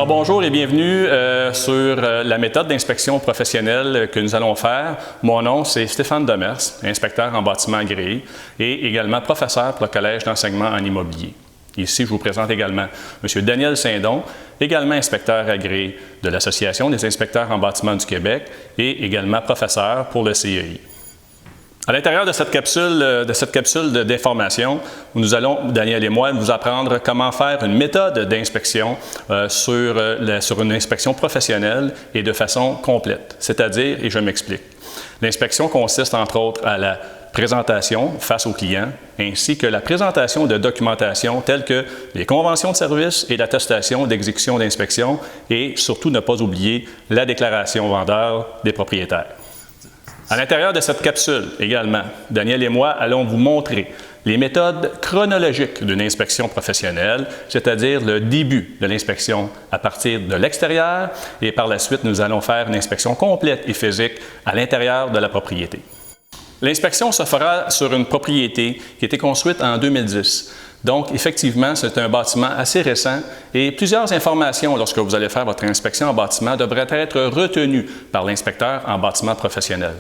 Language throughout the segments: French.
Alors bonjour et bienvenue sur la méthode d'inspection professionnelle que nous allons faire. Mon nom c'est Stéphane Demers, inspecteur en bâtiment agréé et également professeur pour le Collège d'enseignement en immobilier. Ici, je vous présente également M. Daniel Saindon, également inspecteur agréé de l'Association des inspecteurs en bâtiment du Québec et également professeur pour le CEI. À l'intérieur de cette capsule d'information, nous allons, Daniel et moi, vous apprendre comment faire une méthode d'inspection sur une inspection professionnelle et de façon complète. C'est-à-dire, et je m'explique, l'inspection consiste entre autres à la présentation face au client, ainsi que la présentation de documentation telles que les conventions de service et l'attestation d'exécution d'inspection et surtout ne pas oublier la déclaration vendeur des propriétaires. À l'intérieur de cette capsule également, Daniel et moi allons vous montrer les méthodes chronologiques d'une inspection professionnelle, c'est-à-dire le début de l'inspection à partir de l'extérieur et par la suite nous allons faire une inspection complète et physique à l'intérieur de la propriété. L'inspection se fera sur une propriété qui a été construite en 2010. Donc, effectivement, c'est un bâtiment assez récent et plusieurs informations lorsque vous allez faire votre inspection en bâtiment devraient être retenues par l'inspecteur en bâtiment professionnel.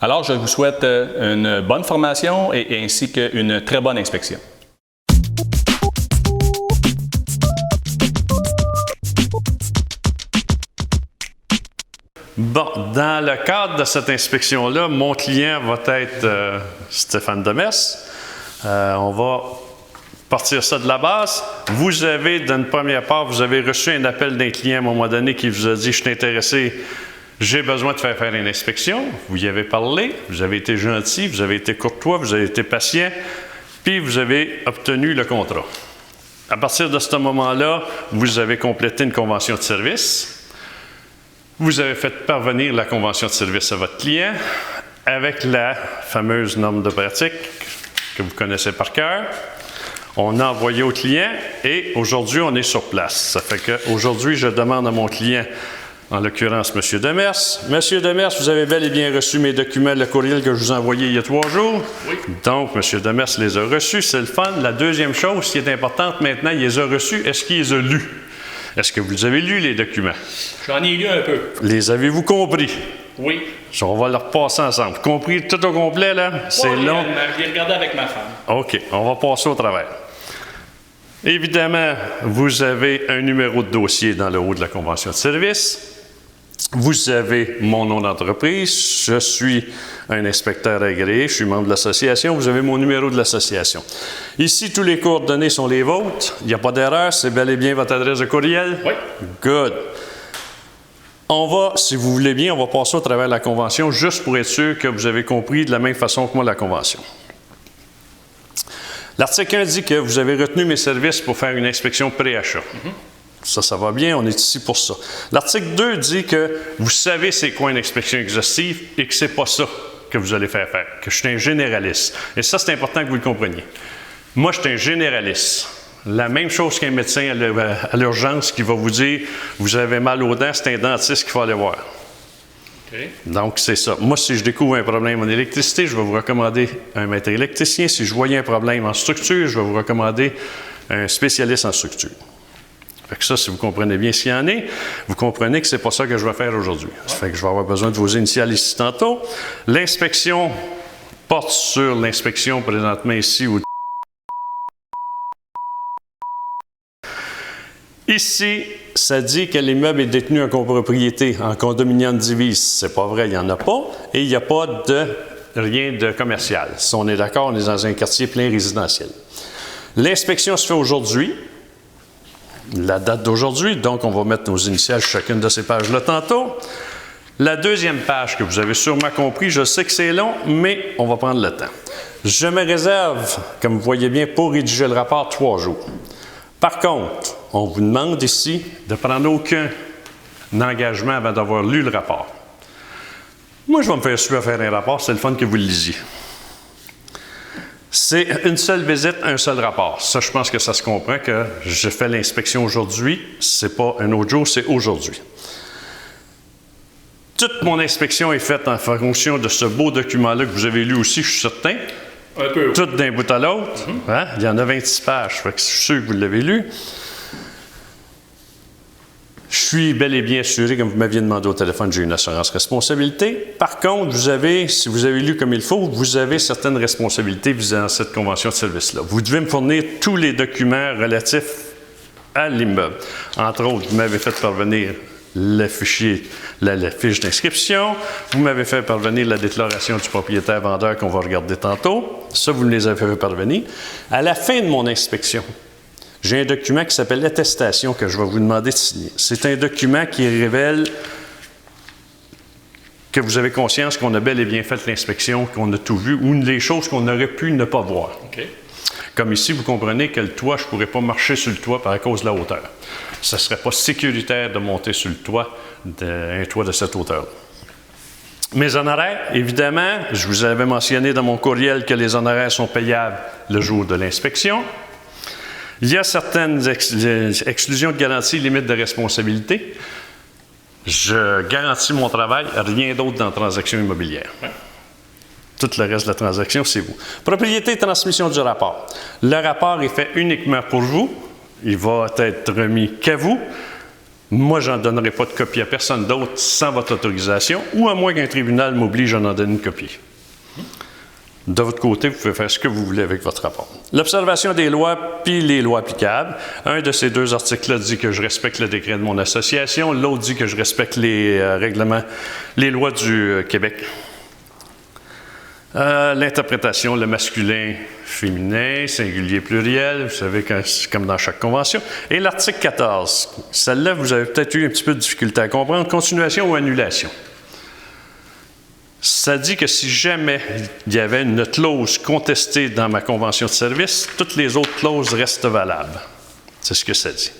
Alors, je vous souhaite une bonne formation et ainsi qu'une très bonne inspection. Bon, dans le cadre de cette inspection-là, mon client va être Stéphane Demers. On va partir ça de la base. Vous avez, dans une première part, vous avez reçu un appel d'un client à un moment donné qui vous a dit « Je suis intéressé, j'ai besoin de faire une inspection ». Vous y avez parlé, vous avez été gentil, vous avez été courtois, vous avez été patient, puis vous avez obtenu le contrat. À partir de ce moment-là, vous avez complété une convention de service. Vous avez fait parvenir la convention de service à votre client avec la fameuse norme de pratique que vous connaissez par cœur. On a envoyé au client et aujourd'hui, on est sur place. Ça fait qu'aujourd'hui, je demande à mon client, en l'occurrence M. Demers. M. Demers, vous avez bel et bien reçu mes documents, le courriel que je vous ai envoyé il y a 3 jours. Oui. Donc, M. Demers les a reçus, c'est le fun. La deuxième chose qui est importante maintenant, il les a reçus. Est-ce qu'il les a lus? Est-ce que vous avez lu les documents? J'en ai lu un peu. Les avez-vous compris? Oui. On va leur passer ensemble. Compris tout au complet, là? C'est long. Je l'ai regardé avec ma femme. OK. On va passer au travers. Évidemment, vous avez un numéro de dossier dans le haut de la convention de service. Vous avez mon nom d'entreprise. Je suis un inspecteur agréé. Je suis membre de l'association. Vous avez mon numéro de l'association. Ici, tous les coordonnées sont les vôtres. Il n'y a pas d'erreur. C'est bel et bien votre adresse de courriel? Oui. Good. On va, si vous voulez bien, on va passer au travers de la convention juste pour être sûr que vous avez compris de la même façon que moi la convention. L'article 1 dit que vous avez retenu mes services pour faire une inspection pré-achat. Ça va bien, on est ici pour ça. L'article 2 dit que vous savez c'est quoi une inspection exhaustive et que c'est pas ça que vous allez faire, que je suis un généraliste. Et ça, c'est important que vous le compreniez. Moi, je suis un généraliste. La même chose qu'un médecin à l'urgence qui va vous dire « Vous avez mal aux dents, c'est un dentiste qu'il faut aller voir. » Okay. Donc, c'est ça. Moi, si je découvre un problème en électricité, je vais vous recommander un maître électricien. Si je voyais un problème en structure, je vais vous recommander un spécialiste en structure. Fait que ça, si vous comprenez bien ce qu'il y en est, vous comprenez que c'est pas ça que je vais faire aujourd'hui. Ça fait que je vais avoir besoin de vos initiales ici tantôt. L'inspection porte sur l'inspection présentement ici ou ici, ça dit que l'immeuble est détenu en copropriété, en condominium de divise. C'est pas vrai, il n'y en a pas. Et il n'y a pas de rien de commercial. Si on est d'accord, on est dans un quartier plein résidentiel. L'inspection se fait aujourd'hui. La date d'aujourd'hui, donc on va mettre nos initiales sur chacune de ces pages-là tantôt. La deuxième page que vous avez sûrement compris, je sais que c'est long, mais on va prendre le temps. Je me réserve, comme vous voyez bien, pour rédiger le rapport 3 jours. Par contre, on vous demande ici de prendre aucun engagement avant d'avoir lu le rapport. Moi, je vais me faire suivre à faire un rapport, c'est le fun que vous le lisiez. C'est une seule visite, un seul rapport. Ça, je pense que ça se comprend que je fais l'inspection aujourd'hui. C'est pas un autre jour, c'est aujourd'hui. Toute mon inspection est faite en fonction de ce beau document-là que vous avez lu aussi, je suis certain. Un peu. Tout d'un bout à l'autre. Mm-hmm. Hein? Il y en a 26 pages, fait que je suis sûr que vous l'avez lu. Je suis bel et bien assuré, comme vous m'aviez demandé au téléphone, j'ai une assurance responsabilité. Par contre, si vous avez lu comme il faut, vous avez certaines responsabilités visant cette convention de service-là. Vous devez me fournir tous les documents relatifs à l'immeuble. Entre autres, vous m'avez fait parvenir le fichier, la fiche d'inscription. Vous m'avez fait parvenir la déclaration du propriétaire-vendeur qu'on va regarder tantôt. Ça, vous me les avez fait parvenir. À la fin de mon inspection, j'ai un document qui s'appelle l'attestation que je vais vous demander de signer. C'est un document qui révèle que vous avez conscience qu'on a bel et bien fait l'inspection, qu'on a tout vu, ou les choses qu'on aurait pu ne pas voir. Okay. Comme ici, vous comprenez que le toit, je ne pourrais pas marcher sur le toit à cause de la hauteur. Ce ne serait pas sécuritaire de monter sur le toit, un toit de cette hauteur-là. Mes honoraires, évidemment, je vous avais mentionné dans mon courriel que les honoraires sont payables le jour de l'inspection. Il y a certaines exclusions de garantie, limites de responsabilité. Je garantis mon travail, rien d'autre dans la transaction immobilière. Tout le reste de la transaction, c'est vous. Propriété et transmission du rapport. Le rapport est fait uniquement pour vous. Il va être remis qu'à vous. Moi, je n'en donnerai pas de copie à personne d'autre sans votre autorisation, ou à moins qu'un tribunal m'oblige à en donner une copie. De votre côté, vous pouvez faire ce que vous voulez avec votre rapport. L'observation des lois, puis les lois applicables. Un de ces deux articles-là dit que je respecte le décret de mon association. L'autre dit que je respecte les règlements, les lois du Québec. L'interprétation, le masculin, féminin, singulier, pluriel, vous savez, comme dans chaque convention. Et l'article 14. Celle-là, vous avez peut-être eu un petit peu de difficulté à comprendre. Continuation ou annulation. Ça dit que si jamais il y avait une clause contestée dans ma convention de service, toutes les autres clauses restent valables. C'est ce que ça dit.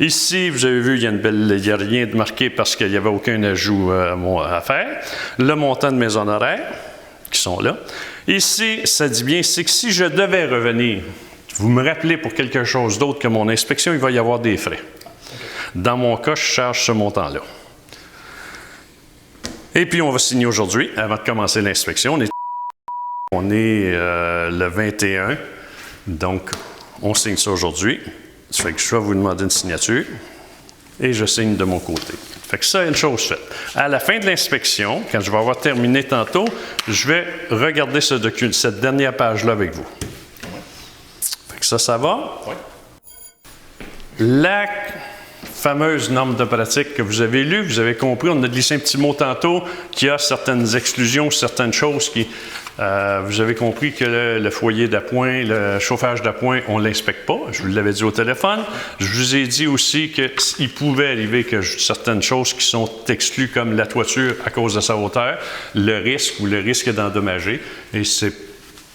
Ici, vous avez vu, il n'y a rien de marqué parce qu'il n'y avait aucun ajout à faire. Le montant de mes honoraires, qui sont là. Ici, ça dit bien, c'est que si je devais revenir, vous me rappelez pour quelque chose d'autre que mon inspection, il va y avoir des frais. Dans mon cas, je charge ce montant-là. Et puis, on va signer aujourd'hui, avant de commencer l'inspection. On est le 21, donc on signe ça aujourd'hui. Ça fait que je vais vous demander une signature et je signe de mon côté. Fait que ça, une chose faite. À la fin de l'inspection, quand je vais avoir terminé tantôt, je vais regarder ce document, cette dernière page-là avec vous. Fait que ça va? Oui. La fameuse norme de pratique que vous avez lue, vous avez compris, on a glissé un petit mot tantôt, qu'il y a certaines exclusions, certaines choses qui... vous avez compris que le foyer d'appoint, le chauffage d'appoint, on ne l'inspecte pas. Je vous l'avais dit au téléphone. Je vous ai dit aussi qu'il pouvait arriver que certaines choses qui sont exclues, comme la toiture à cause de sa hauteur, le risque d'endommager. Et c'est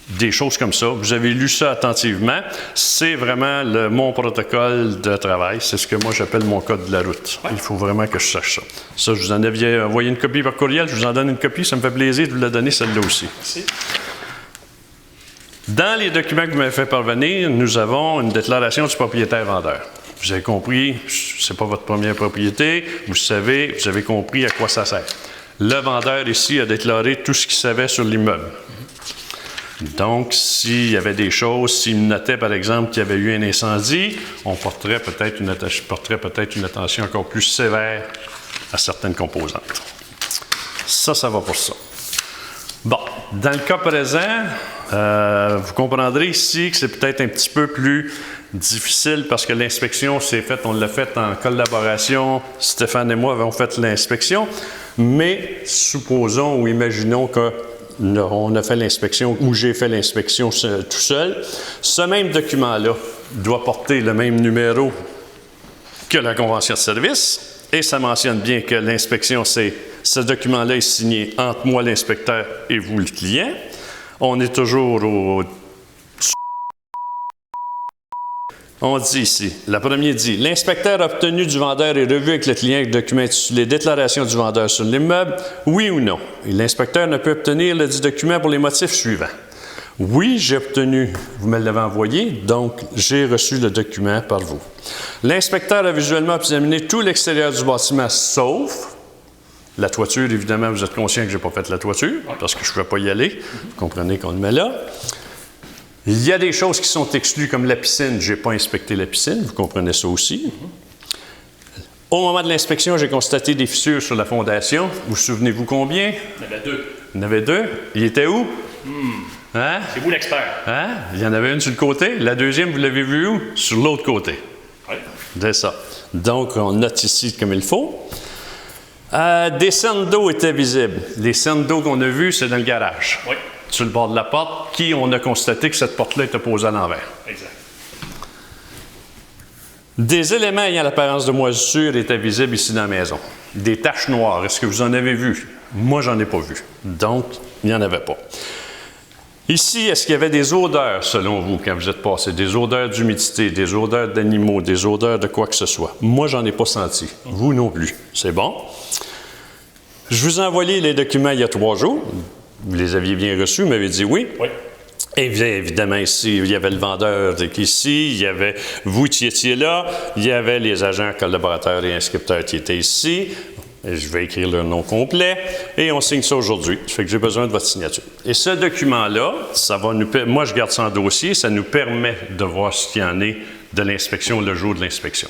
des choses comme ça. Vous avez lu ça attentivement. C'est vraiment mon protocole de travail. C'est ce que moi j'appelle mon code de la route. Ouais. Il faut vraiment que je sache ça. Ça, je vous en avais envoyé une copie par courriel. Je vous en donne une copie. Ça me fait plaisir de vous la donner, celle-là aussi. Merci. Dans les documents que vous m'avez fait parvenir, nous avons une déclaration du propriétaire-vendeur. Vous avez compris, ce n'est pas votre première propriété. Vous avez compris à quoi ça sert. Le vendeur ici a déclaré tout ce qu'il savait sur l'immeuble. Donc, s'il y avait des choses, s'il notait, par exemple, qu'il y avait eu un incendie, on porterait peut-être une attention encore plus sévère à certaines composantes. Ça va pour ça. Bon, dans le cas présent, vous comprendrez ici que c'est peut-être un petit peu plus difficile parce que l'inspection s'est faite, on l'a faite en collaboration, Stéphane et moi avons fait l'inspection, mais supposons ou imaginons que on a fait l'inspection ou j'ai fait l'inspection tout seul. Ce même document-là doit porter le même numéro que la convention de service et ça mentionne bien que l'inspection, ce document-là est signé entre moi, l'inspecteur, et vous, le client. On est toujours au... On dit ici, la première dit, l'inspecteur a obtenu du vendeur et revu avec le client le document intitulé les déclarations du vendeur sur l'immeuble, oui ou non. Et l'inspecteur ne peut obtenir le dit document pour les motifs suivants. Oui, j'ai obtenu, vous me l'avez envoyé, donc j'ai reçu le document par vous. L'inspecteur a visuellement examiné tout l'extérieur du bâtiment, sauf la toiture. Évidemment, vous êtes conscient que je n'ai pas fait la toiture, parce que je ne pouvais pas y aller. Vous comprenez qu'on le met là. Il y a des choses qui sont exclues, comme la piscine. Je n'ai pas inspecté la piscine, vous comprenez ça aussi. Au moment de l'inspection, j'ai constaté des fissures sur la fondation. Vous souvenez-vous combien? Il y en avait deux. Il y en avait deux. Il était où? Hein? C'est vous l'expert. Hein? Il y en avait une sur le côté. La deuxième, vous l'avez vue où? Sur l'autre côté. Oui. C'est ça. Donc, on note ici comme il faut. Des cernes d'eau étaient visibles. Les cernes d'eau qu'on a vues, c'est dans le garage. Oui. Sur le bord de la porte, on a constaté que cette porte-là était posée à l'envers. Exact. Des éléments ayant l'apparence de moisissure étaient visibles ici dans la maison. Des taches noires, est-ce que vous en avez vu? Moi, j'en ai pas vu. Donc, il n'y en avait pas. Ici, est-ce qu'il y avait des odeurs, selon vous, quand vous êtes passé? Des odeurs d'humidité, des odeurs d'animaux, des odeurs de quoi que ce soit? Moi, j'en ai pas senti. Vous non plus. C'est bon? Je vous ai envoyé les documents il y a 3 jours. Vous les aviez bien reçus, vous m'avez dit oui. Oui. Et évidemment, ici, il y avait le vendeur ici, il y avait vous qui étiez là, il y avait les agents, collaborateurs et inscripteurs qui étaient ici. Je vais écrire leur nom complet et on signe ça aujourd'hui. Ça fait que j'ai besoin de votre signature. Et ce document-là, ça va nous moi je garde ça en dossier, ça nous permet de voir ce qu'il y en est de l'inspection le jour de l'inspection.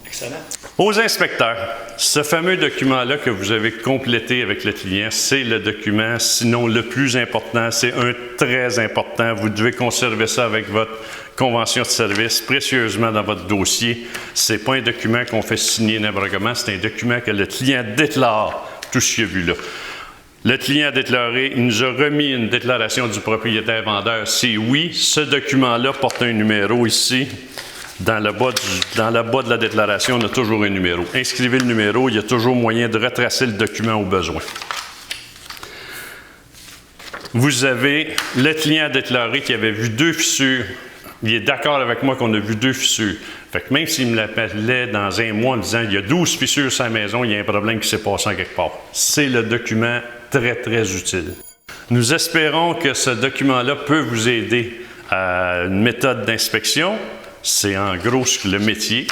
Excellent. Aux inspecteurs, ce fameux document-là que vous avez complété avec le client, c'est le document, sinon le plus important, c'est un très important. Vous devez conserver ça avec votre convention de service précieusement dans votre dossier. Ce n'est pas un document qu'on fait signer n'importe comment, c'est un document que le client déclare tout ce qu'il a vu là. Le client a déclaré, il nous a remis une déclaration du propriétaire-vendeur. C'est oui, ce document-là porte un numéro ici. Dans le bas de la déclaration, on a toujours un numéro. Inscrivez le numéro, il y a toujours moyen de retracer le document au besoin. Vous avez le client déclaré qu'il avait vu 2 fissures. Il est d'accord avec moi qu'on a vu 2 fissures. Fait que même s'il me l'appelait dans un mois en disant il y a 12 fissures sur la maison, il y a un problème qui s'est passé en quelque part. C'est le document très, très utile. Nous espérons que ce document-là peut vous aider à une méthode d'inspection. C'est en gros le métier.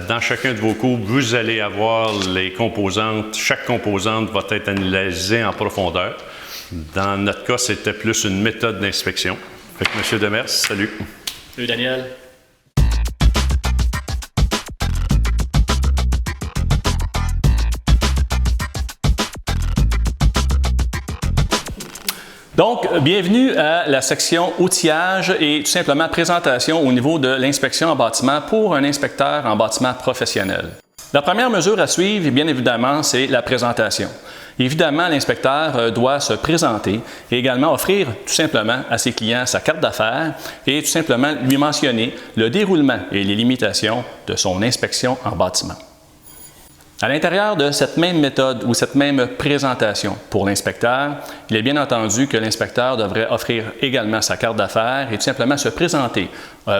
Dans chacun de vos cours, vous allez avoir les composantes. Chaque composante va être analysée en profondeur. Dans notre cas, c'était plus une méthode d'inspection. Fait que M. Demers, salut. Salut Daniel. Donc, bienvenue à la section outillage et tout simplement présentation au niveau de l'inspection en bâtiment pour un inspecteur en bâtiment professionnel. La première mesure à suivre, bien évidemment, c'est la présentation. Évidemment, l'inspecteur doit se présenter et également offrir tout simplement à ses clients sa carte d'affaires et tout simplement lui mentionner le déroulement et les limitations de son inspection en bâtiment. À l'intérieur de cette même méthode ou cette même présentation pour l'inspecteur, il est bien entendu que l'inspecteur devrait offrir également sa carte d'affaires et tout simplement se présenter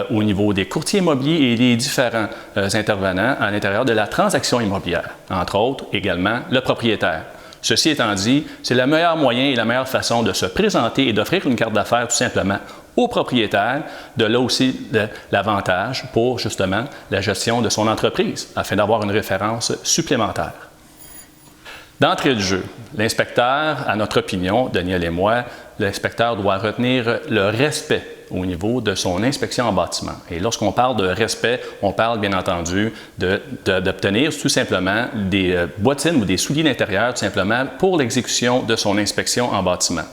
au niveau des courtiers immobiliers et des différents intervenants à l'intérieur de la transaction immobilière, entre autres également le propriétaire. Ceci étant dit, c'est le meilleur moyen et la meilleure façon de se présenter et d'offrir une carte d'affaires tout simplement au propriétaire, de là aussi l'avantage pour justement la gestion de son entreprise, afin d'avoir une référence supplémentaire. D'entrée de jeu, l'inspecteur, à notre opinion, Daniel et moi, l'inspecteur doit retenir le respect au niveau de son inspection en bâtiment. Et lorsqu'on parle de respect, on parle bien entendu d'obtenir tout simplement des bottines ou des souliers d'intérieur tout simplement pour l'exécution de son inspection en bâtiment.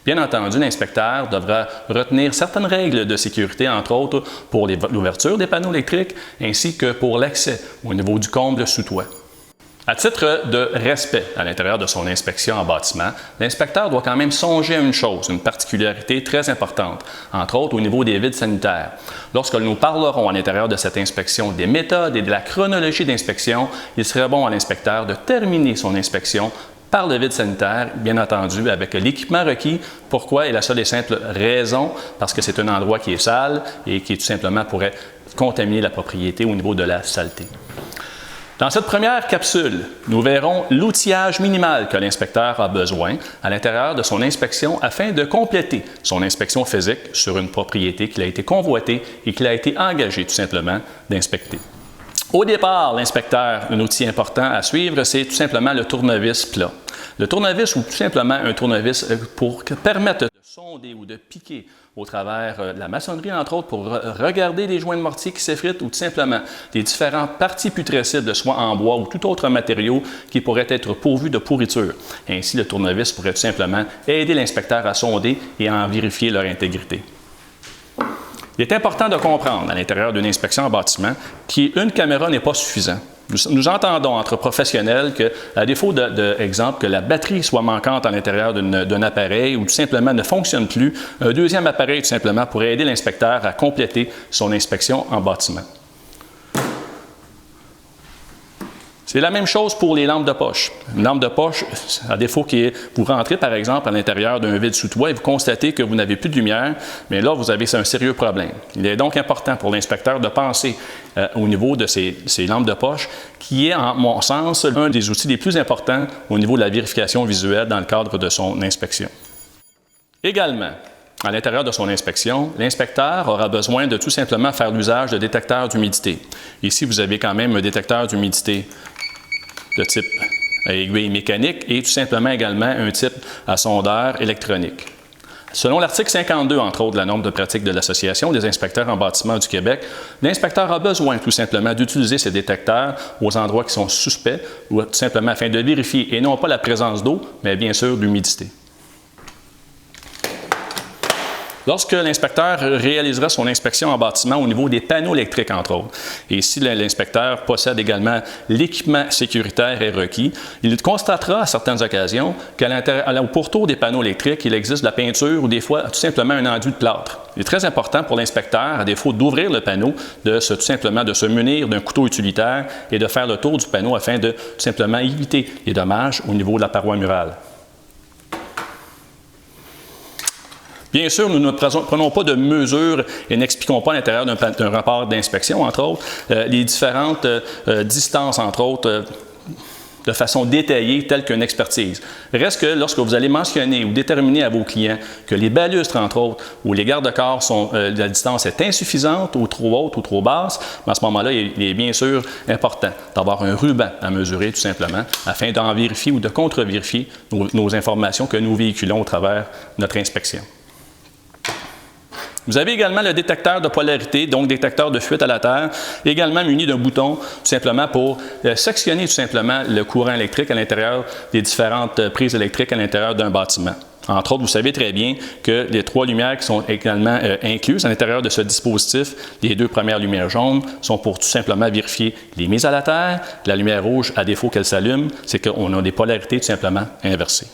Bien entendu, l'inspecteur devra retenir certaines règles de sécurité, entre autres pour l'ouverture des panneaux électriques ainsi que pour l'accès au niveau du comble sous toit. À titre de respect à l'intérieur de son inspection en bâtiment, l'inspecteur doit quand même songer à une chose, une particularité très importante, entre autres au niveau des vides sanitaires. Lorsque nous parlerons à l'intérieur de cette inspection des méthodes et de la chronologie d'inspection, il serait bon à l'inspecteur de terminer son inspection par le vide sanitaire, bien entendu, avec l'équipement requis. Pourquoi? Et la seule et simple raison, parce que c'est un endroit qui est sale et qui tout simplement pourrait contaminer la propriété au niveau de la saleté. Dans cette première capsule, nous verrons l'outillage minimal que l'inspecteur a besoin à l'intérieur de son inspection afin de compléter son inspection physique sur une propriété qu'il a été convoitée et qu'il a été engagé tout simplement d'inspecter. Au départ, l'inspecteur, un outil important à suivre, c'est tout simplement le tournevis plat. Le tournevis ou tout simplement un tournevis pour permettre de sonder ou de piquer au travers de la maçonnerie, entre autres, pour regarder des joints de mortier qui s'effritent ou tout simplement des différentes parties putrescibles, soit en bois ou tout autre matériau qui pourrait être pourvu de pourriture. Ainsi, le tournevis pourrait tout simplement aider l'inspecteur à sonder et à en vérifier leur intégrité. Il est important de comprendre à l'intérieur d'une inspection en bâtiment qu'une caméra n'est pas suffisant. Nous entendons entre professionnels qu'à défaut d'exemple, que la batterie soit manquante à l'intérieur d'un appareil ou tout simplement ne fonctionne plus, un deuxième appareil tout simplement pourrait aider l'inspecteur à compléter son inspection en bâtiment. C'est la même chose pour les lampes de poche. Une lampe de poche, à défaut que vous rentrez par exemple à l'intérieur d'un vide sous toit et vous constatez que vous n'avez plus de lumière, mais là vous avez un sérieux problème. Il est donc important pour l'inspecteur de penser au niveau de ces lampes de poche, qui est, en mon sens, un des outils les plus importants au niveau de la vérification visuelle dans le cadre de son inspection. Également, à l'intérieur de son inspection, l'inspecteur aura besoin de tout simplement faire l'usage de détecteurs d'humidité. Ici, vous avez quand même un détecteur d'humidité de type aiguille mécanique et tout simplement également un type à sondeur électronique. Selon l'article 52, entre autres, de la norme de pratique de l'Association des inspecteurs en bâtiment du Québec, l'inspecteur a besoin tout simplement d'utiliser ces détecteurs aux endroits qui sont suspects ou tout simplement afin de vérifier, et non pas la présence d'eau, mais bien sûr d'humidité. Lorsque l'inspecteur réalisera son inspection en bâtiment au niveau des panneaux électriques, entre autres, et si l'inspecteur possède également l'équipement sécuritaire et requis, il constatera à certaines occasions qu'au pourtour des panneaux électriques, il existe de la peinture ou des fois tout simplement un enduit de plâtre. Il est très important pour l'inspecteur, à défaut d'ouvrir le panneau, tout simplement de se munir d'un couteau utilitaire et de faire le tour du panneau afin de tout simplement éviter les dommages au niveau de la paroi murale. Bien sûr, nous ne prenons pas de mesures et n'expliquons pas à l'intérieur d'un rapport d'inspection, entre autres, les différentes distances, entre autres, de façon détaillée, telle qu'une expertise. Reste que lorsque vous allez mentionner ou déterminer à vos clients que les balustres, entre autres, ou les garde-corps, la distance est insuffisante ou trop haute ou trop basse, à ce moment-là, il est bien sûr important d'avoir un ruban à mesurer tout simplement afin d'en vérifier ou de contre-vérifier nos informations que nous véhiculons au travers de notre inspection. Vous avez également le détecteur de polarité, donc détecteur de fuite à la terre, également muni d'un bouton, tout simplement pour sectionner tout simplement le courant électrique à l'intérieur des différentes prises électriques à l'intérieur d'un bâtiment. Entre autres, vous savez très bien que les 3 lumières qui sont également incluses à l'intérieur de ce dispositif, les 2 premières lumières jaunes, sont pour tout simplement vérifier les mises à la terre. La lumière rouge, à défaut qu'elle s'allume, c'est qu'on a des polarités tout simplement inversées.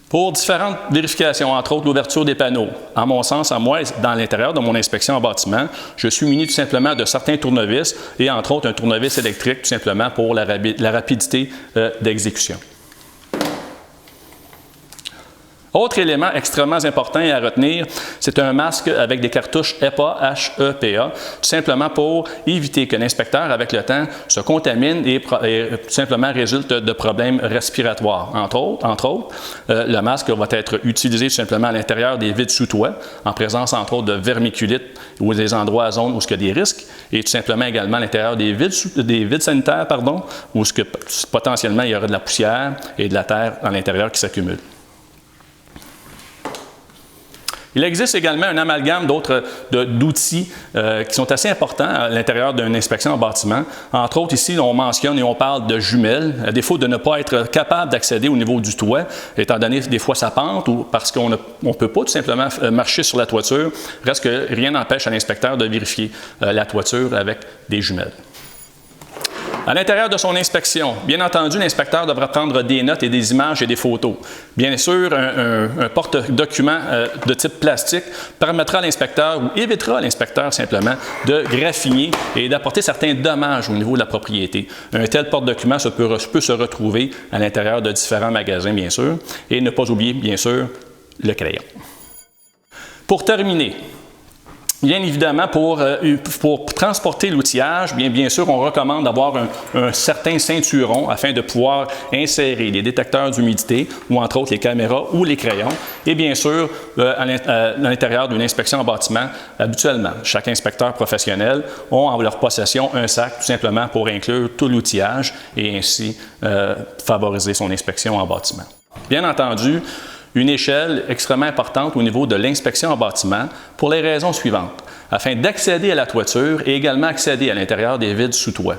Pour différentes vérifications, entre autres l'ouverture des panneaux, à mon sens, à moi, dans l'intérieur de mon inspection en bâtiment, je suis muni tout simplement de certains tournevis et entre autres un tournevis électrique tout simplement pour la rapidité d'exécution. Autre élément extrêmement important et à retenir, c'est un masque avec des cartouches HEPA, H-E-P-A, tout simplement pour éviter que l'inspecteur, avec le temps, se contamine et tout simplement résulte de problèmes respiratoires. Entre autres, le masque va être utilisé tout simplement à l'intérieur des vides sous toit, en présence entre autres de vermiculite ou des endroits à zone où il y a des risques, et tout simplement également à l'intérieur des vides sanitaires, où potentiellement il y aura de la poussière et de la terre à l'intérieur qui s'accumulent. Il existe également un amalgame d'outils qui sont assez importants à l'intérieur d'une inspection en bâtiment. Entre autres, ici, on mentionne et on parle de jumelles, à défaut de ne pas être capable d'accéder au niveau du toit, étant donné des fois sa pente ou parce qu'on ne peut pas tout simplement marcher sur la toiture, reste que rien n'empêche à l'inspecteur de vérifier la toiture avec des jumelles. À l'intérieur de son inspection, bien entendu, l'inspecteur devra prendre des notes et des images et des photos. Bien sûr, un porte-document de type plastique permettra à l'inspecteur ou évitera à l'inspecteur simplement de graffiner et d'apporter certains dommages au niveau de la propriété. Un tel porte-document peut se retrouver à l'intérieur de différents magasins, bien sûr, et ne pas oublier, bien sûr, le crayon. Pour terminer, bien évidemment, pour transporter l'outillage, bien sûr, on recommande d'avoir un certain ceinturon afin de pouvoir insérer les détecteurs d'humidité ou entre autres les caméras ou les crayons. Et bien sûr, à l'intérieur d'une inspection en bâtiment, habituellement, chaque inspecteur professionnel a en leur possession un sac tout simplement pour inclure tout l'outillage et ainsi favoriser son inspection en bâtiment. Bien entendu, une échelle extrêmement importante au niveau de l'inspection en bâtiment pour les raisons suivantes, afin d'accéder à la toiture et également accéder à l'intérieur des vides sous toit.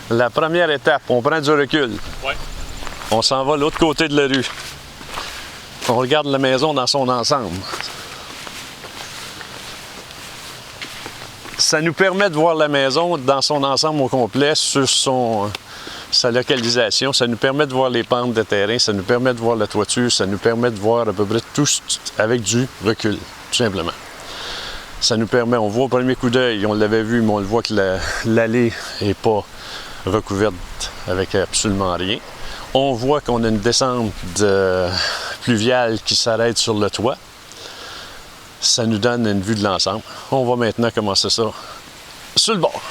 La première étape, on prend du recul. Ouais. On s'en va de l'autre côté de la rue. On regarde la maison dans son ensemble. Ça nous permet de voir la maison dans son ensemble au complet, sur sa localisation. Ça nous permet de voir les pentes de terrain, ça nous permet de voir la toiture, ça nous permet de voir à peu près tout avec du recul, tout simplement. Ça nous permet, on voit au premier coup d'œil, on l'avait vu, mais on le voit que l'allée n'est pas recouverte avec absolument rien. On voit qu'on a une descente pluviale qui s'arrête sur le toit. Ça nous donne une vue de l'ensemble. On va maintenant commencer ça sur le bord.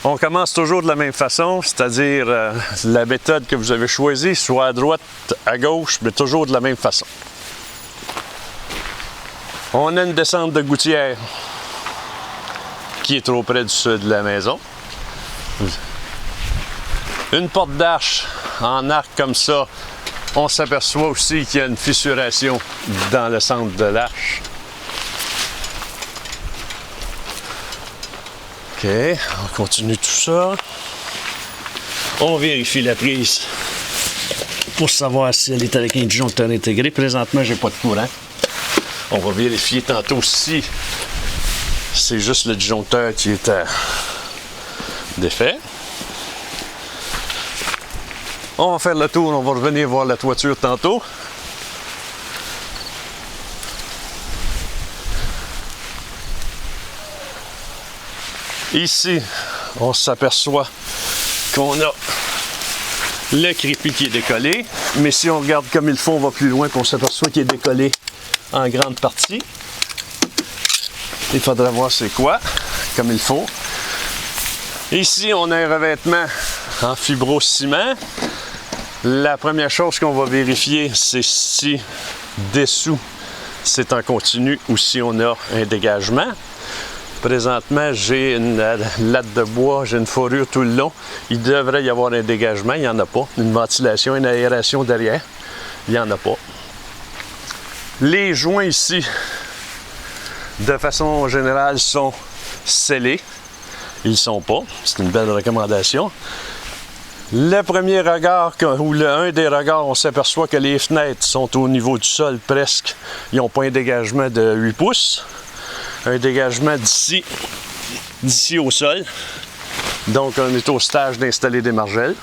On commence toujours de la même façon, c'est-à-dire la méthode que vous avez choisie, soit à droite, à gauche, mais toujours de la même façon. On a une descente de gouttière qui est trop près du sud de la maison. Une porte d'arche en arc comme ça, on s'aperçoit aussi qu'il y a une fissuration dans le centre de l'arche. OK, on continue tout ça. On vérifie la prise pour savoir si elle est avec un disjoncteur intégré. Présentement, j'ai pas de courant. On va vérifier tantôt si c'est juste le disjoncteur qui est défait. On va faire le tour, on va revenir voir la toiture tantôt. Ici, on s'aperçoit qu'on a le crépi qui est décollé, mais si on regarde comme il faut, on va plus loin et on s'aperçoit qu'il est décollé en grande partie. Il faudra voir c'est quoi, comme il faut. Ici, on a un revêtement en fibro-ciment. La première chose qu'on va vérifier, c'est si dessous c'est en continu ou si on a un dégagement. Présentement, j'ai une latte de bois, j'ai une fourrure tout le long. Il devrait y avoir un dégagement, il n'y en a pas. Une ventilation, une aération derrière, il n'y en a pas. Les joints ici, de façon générale, sont scellés. Ils ne sont pas. C'est une belle recommandation. Le premier regard, ou un des regards, on s'aperçoit que les fenêtres sont au niveau du sol presque. Ils n'ont pas un dégagement de 8 pouces. Un dégagement d'ici au sol. Donc, on est au stage d'installer des margelles.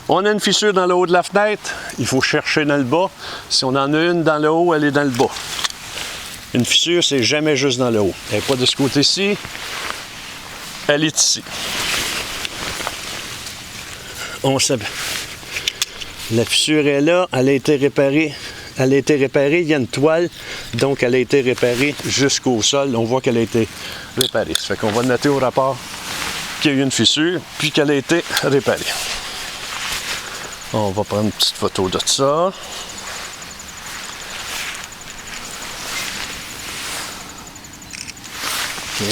On a une fissure dans le haut de la fenêtre. Il faut chercher dans le bas. Si on en a une dans le haut, elle est dans le bas. Une fissure, c'est jamais juste dans le haut. Elle n'est pas de ce côté-ci. Elle est ici. La fissure est là. Elle a été réparée. Il y a une toile, donc elle a été réparée jusqu'au sol. On voit qu'elle a été réparée. Ça fait qu'on va noter au rapport qu'il y a eu une fissure, puis qu'elle a été réparée. On va prendre une petite photo de ça. OK.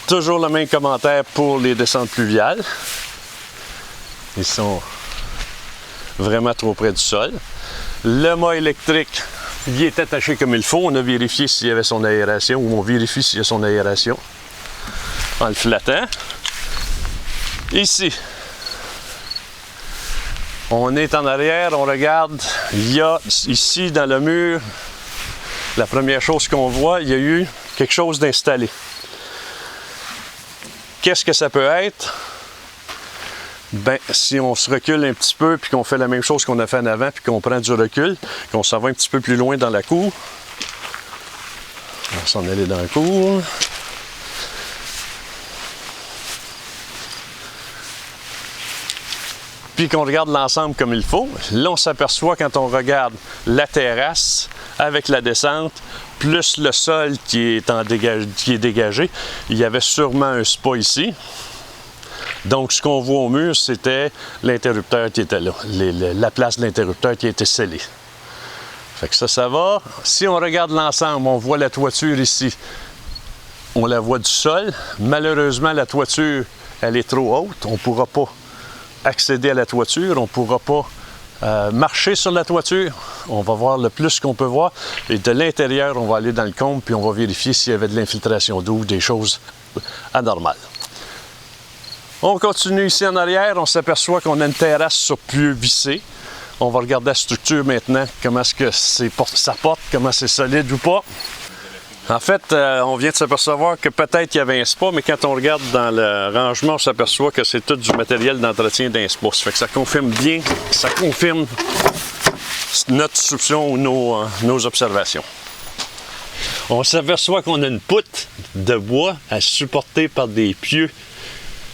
Toujours le même commentaire pour les descentes pluviales. Ils sont vraiment trop près du sol. Le mât électrique, il est attaché comme il faut. On a vérifié s'il y avait son aération, ou on vérifie s'il y a son aération en le flattant. Ici, on est en arrière, on regarde, il y a ici dans le mur, la première chose qu'on voit, il y a eu quelque chose d'installé. Qu'est-ce que ça peut être? Ben, si on se recule un petit peu, puis qu'on fait la même chose qu'on a fait en avant, puis qu'on prend du recul, qu'on s'en va un petit peu plus loin dans la cour. On va s'en aller dans la cour. Puis qu'on regarde l'ensemble comme il faut. Là, on s'aperçoit quand on regarde la terrasse avec la descente, plus le sol qui est dégagé, il y avait sûrement un spa ici. Donc, ce qu'on voit au mur, c'était l'interrupteur qui était là, la place de l'interrupteur qui a été scellée. Fait que ça va. Si on regarde l'ensemble, on voit la toiture ici. On la voit du sol. Malheureusement, la toiture, elle est trop haute. On ne pourra pas accéder à la toiture. On ne pourra pas marcher sur la toiture. On va voir le plus qu'on peut voir. Et de l'intérieur, on va aller dans le comble puis on va vérifier s'il y avait de l'infiltration d'eau ou des choses anormales. On continue ici en arrière. On s'aperçoit qu'on a une terrasse sur pieux vissé. On va regarder la structure maintenant, comment est-ce que ça porte, comment c'est solide ou pas. En fait, on vient de s'apercevoir que peut-être qu'il y avait un spa, mais quand on regarde dans le rangement, on s'aperçoit que c'est tout du matériel d'entretien d'un spa. Ça fait que ça confirme bien, ça confirme notre soupçon ou nos observations. On s'aperçoit qu'on a une poutre de bois à supporter par des pieux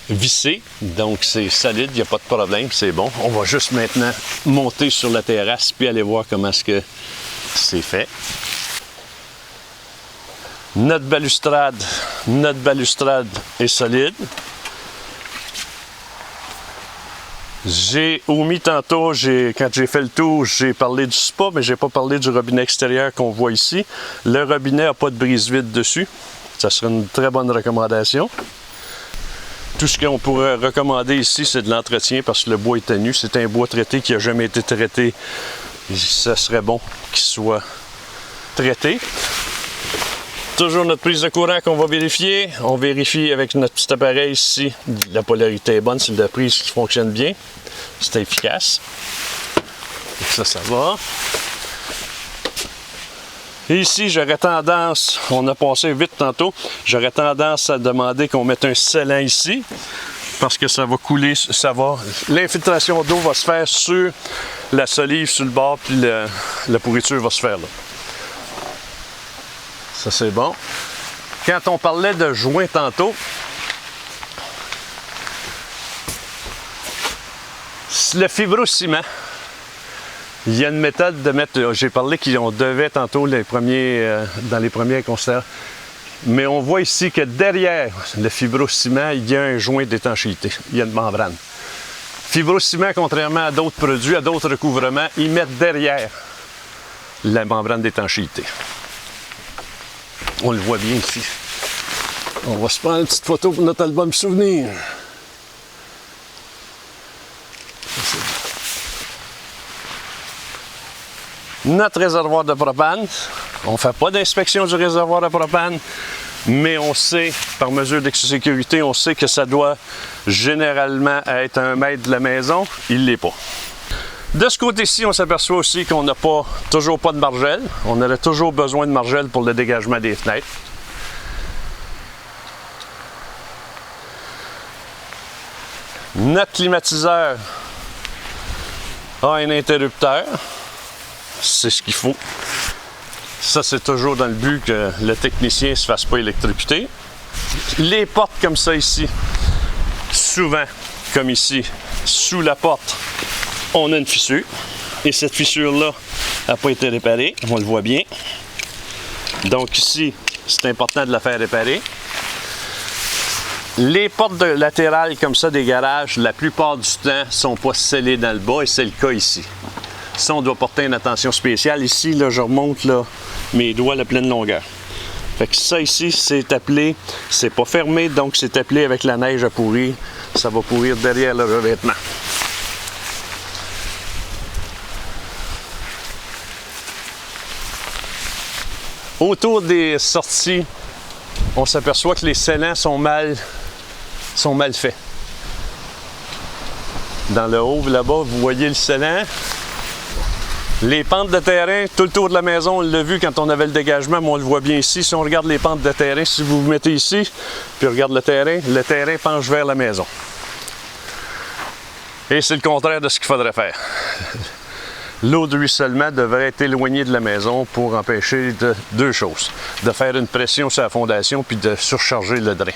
vissés, donc c'est solide, il n'y a pas de problème, c'est bon. On va juste maintenant monter sur la terrasse puis aller voir comment est-ce que c'est fait. Notre balustrade est solide. J'ai omis tantôt, quand j'ai fait le tour, j'ai parlé du spa, mais j'ai pas parlé du robinet extérieur qu'on voit ici. Le robinet n'a pas de brise-vide dessus. Ça serait une très bonne recommandation. Tout ce qu'on pourrait recommander ici, c'est de l'entretien parce que le bois est tenu. C'est un bois traité qui n'a jamais été traité. Ça serait bon qu'il soit traité. Toujours notre prise de courant qu'on va vérifier. On vérifie avec notre petit appareil ici. La polarité est bonne, c'est la prise qui fonctionne bien. C'est efficace. Et ça va. Et ici, j'aurais tendance, on a passé vite tantôt, j'aurais tendance à demander qu'on mette un scellant ici, parce que ça va couler, l'infiltration d'eau va se faire sur la solive, sur le bord, puis la pourriture va se faire là. Ça, c'est bon. Quand on parlait de joint tantôt, le fibrociment, il y a une méthode de mettre, j'ai parlé qu'on devait tantôt dans les premiers concerts, mais on voit ici que derrière le fibrociment, il y a un joint d'étanchéité, il y a une membrane. Fibrociment, contrairement à d'autres produits, à d'autres recouvrements, ils mettent derrière la membrane d'étanchéité. On le voit bien ici. On va se prendre une petite photo pour notre album souvenir. Notre réservoir de propane, on ne fait pas d'inspection du réservoir de propane, mais on sait, par mesure de sécurité, on sait que ça doit généralement être 1 mètre de la maison. Il ne l'est pas. De ce côté-ci, on s'aperçoit aussi qu'on n'a toujours pas de margelle. On aurait toujours besoin de margelle pour le dégagement des fenêtres. Notre climatiseur a un interrupteur. C'est ce qu'il faut. Ça, c'est toujours dans le but que le technicien ne se fasse pas électrocuter. Les portes comme ça ici, souvent, comme ici, sous la porte, on a une fissure. Et cette fissure-là n'a pas été réparée. On le voit bien. Donc ici, c'est important de la faire réparer. Les portes latérales comme ça des garages, la plupart du temps, ne sont pas scellées dans le bas et c'est le cas ici. Ça, on doit porter une attention spéciale. Ici, là, je remonte là, mes doigts à la pleine longueur. Fait que ça ici, c'est appelé, c'est pas fermé, donc c'est appelé avec la neige à pourrir. Ça va pourrir derrière le revêtement. Autour des sorties, on s'aperçoit que les scellants sont mal faits. Dans le haut, là-bas, vous voyez le scellant. Les pentes de terrain, tout le tour de la maison, on l'a vu quand on avait le dégagement, mais on le voit bien ici. Si on regarde les pentes de terrain, si vous vous mettez ici, puis regarde le terrain penche vers la maison. Et c'est le contraire de ce qu'il faudrait faire. L'eau de ruissellement devrait être éloignée de la maison pour empêcher deux choses. De faire une pression sur la fondation puis de surcharger le drain.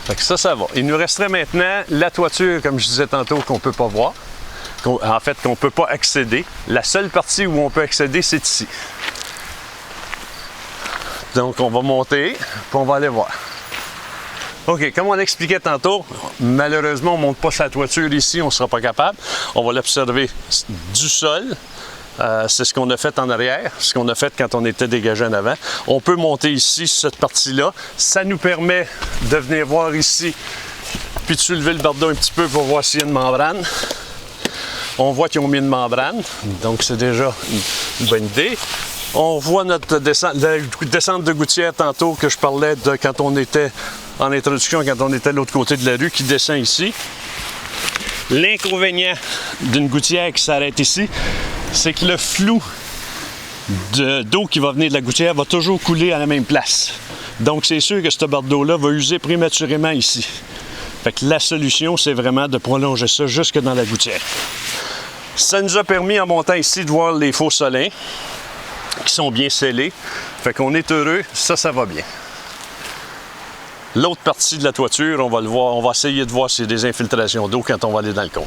Fait que ça va. Il nous resterait maintenant la toiture, comme je disais tantôt, qu'on ne peut pas voir. En fait, qu'on ne peut pas accéder. La seule partie où on peut accéder, c'est ici. Donc, on va monter, puis on va aller voir. OK, comme on l'expliquait tantôt, malheureusement, on ne monte pas sa toiture ici, on ne sera pas capable. On va l'observer du sol. C'est ce qu'on a fait en arrière, ce qu'on a fait quand on était dégagé en avant. On peut monter ici, cette partie-là. Ça nous permet de venir voir ici, puis de soulever le bardeau un petit peu pour voir s'il y a une membrane. On voit qu'ils ont mis une membrane, donc c'est déjà une bonne idée. On voit notre descente de gouttière tantôt que je parlais de quand on était en introduction, quand on était de l'autre côté de la rue, qui descend ici. L'inconvénient d'une gouttière qui s'arrête ici, c'est que le flou d'eau qui va venir de la gouttière va toujours couler à la même place. Donc c'est sûr que ce bardeau-là va user prématurément ici. Fait que la solution, c'est vraiment de prolonger ça jusque dans la gouttière. Ça nous a permis, en montant ici, de voir les faux solins qui sont bien scellés. Fait qu'on est heureux, ça va bien. L'autre partie de la toiture, on va le voir, on va essayer de voir s'il y a des infiltrations d'eau quand on va aller dans le cône.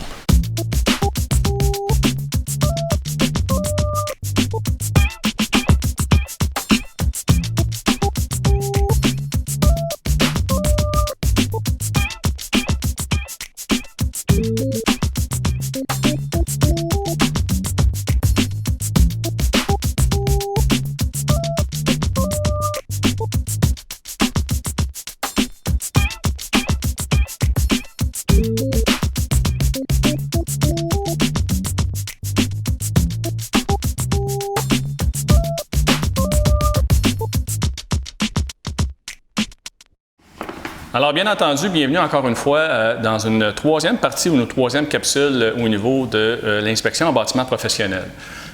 Alors, bien entendu, bienvenue encore une fois dans une troisième partie ou une troisième capsule au niveau de l'inspection en bâtiment professionnel.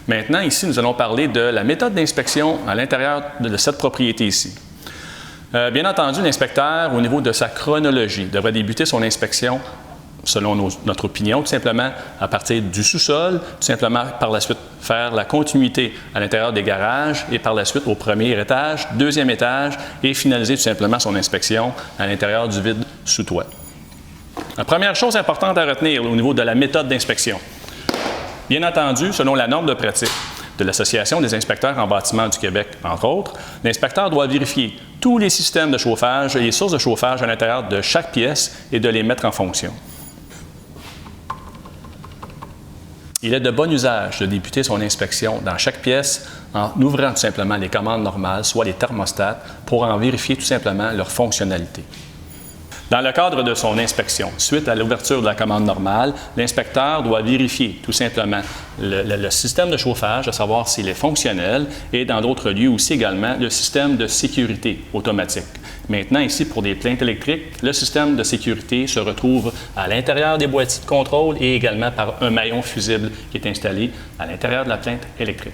Maintenant, ici, nous allons parler de la méthode d'inspection à l'intérieur de cette propriété ici. Bien entendu, l'inspecteur, au niveau de sa chronologie, devrait débuter son inspection selon notre opinion, tout simplement à partir du sous-sol, tout simplement par la suite faire la continuité à l'intérieur des garages et par la suite au premier étage, deuxième étage et finaliser tout simplement son inspection à l'intérieur du vide sous toit. La première chose importante à retenir au niveau de la méthode d'inspection, bien entendu, selon la norme de pratique de l'Association des inspecteurs en bâtiment du Québec, entre autres, l'inspecteur doit vérifier tous les systèmes de chauffage et les sources de chauffage à l'intérieur de chaque pièce et de les mettre en fonction. Il est de bon usage de débuter son inspection dans chaque pièce en ouvrant tout simplement les commandes normales, soit les thermostats, pour en vérifier tout simplement leur fonctionnalité. Dans le cadre de son inspection, suite à l'ouverture de la commande normale, l'inspecteur doit vérifier tout simplement le système de chauffage, à savoir s'il est fonctionnel, et dans d'autres lieux aussi également le système de sécurité automatique. Maintenant, ici, pour des plaintes électriques, le système de sécurité se retrouve à l'intérieur des boîtiers de contrôle et également par un maillon fusible qui est installé à l'intérieur de la plainte électrique.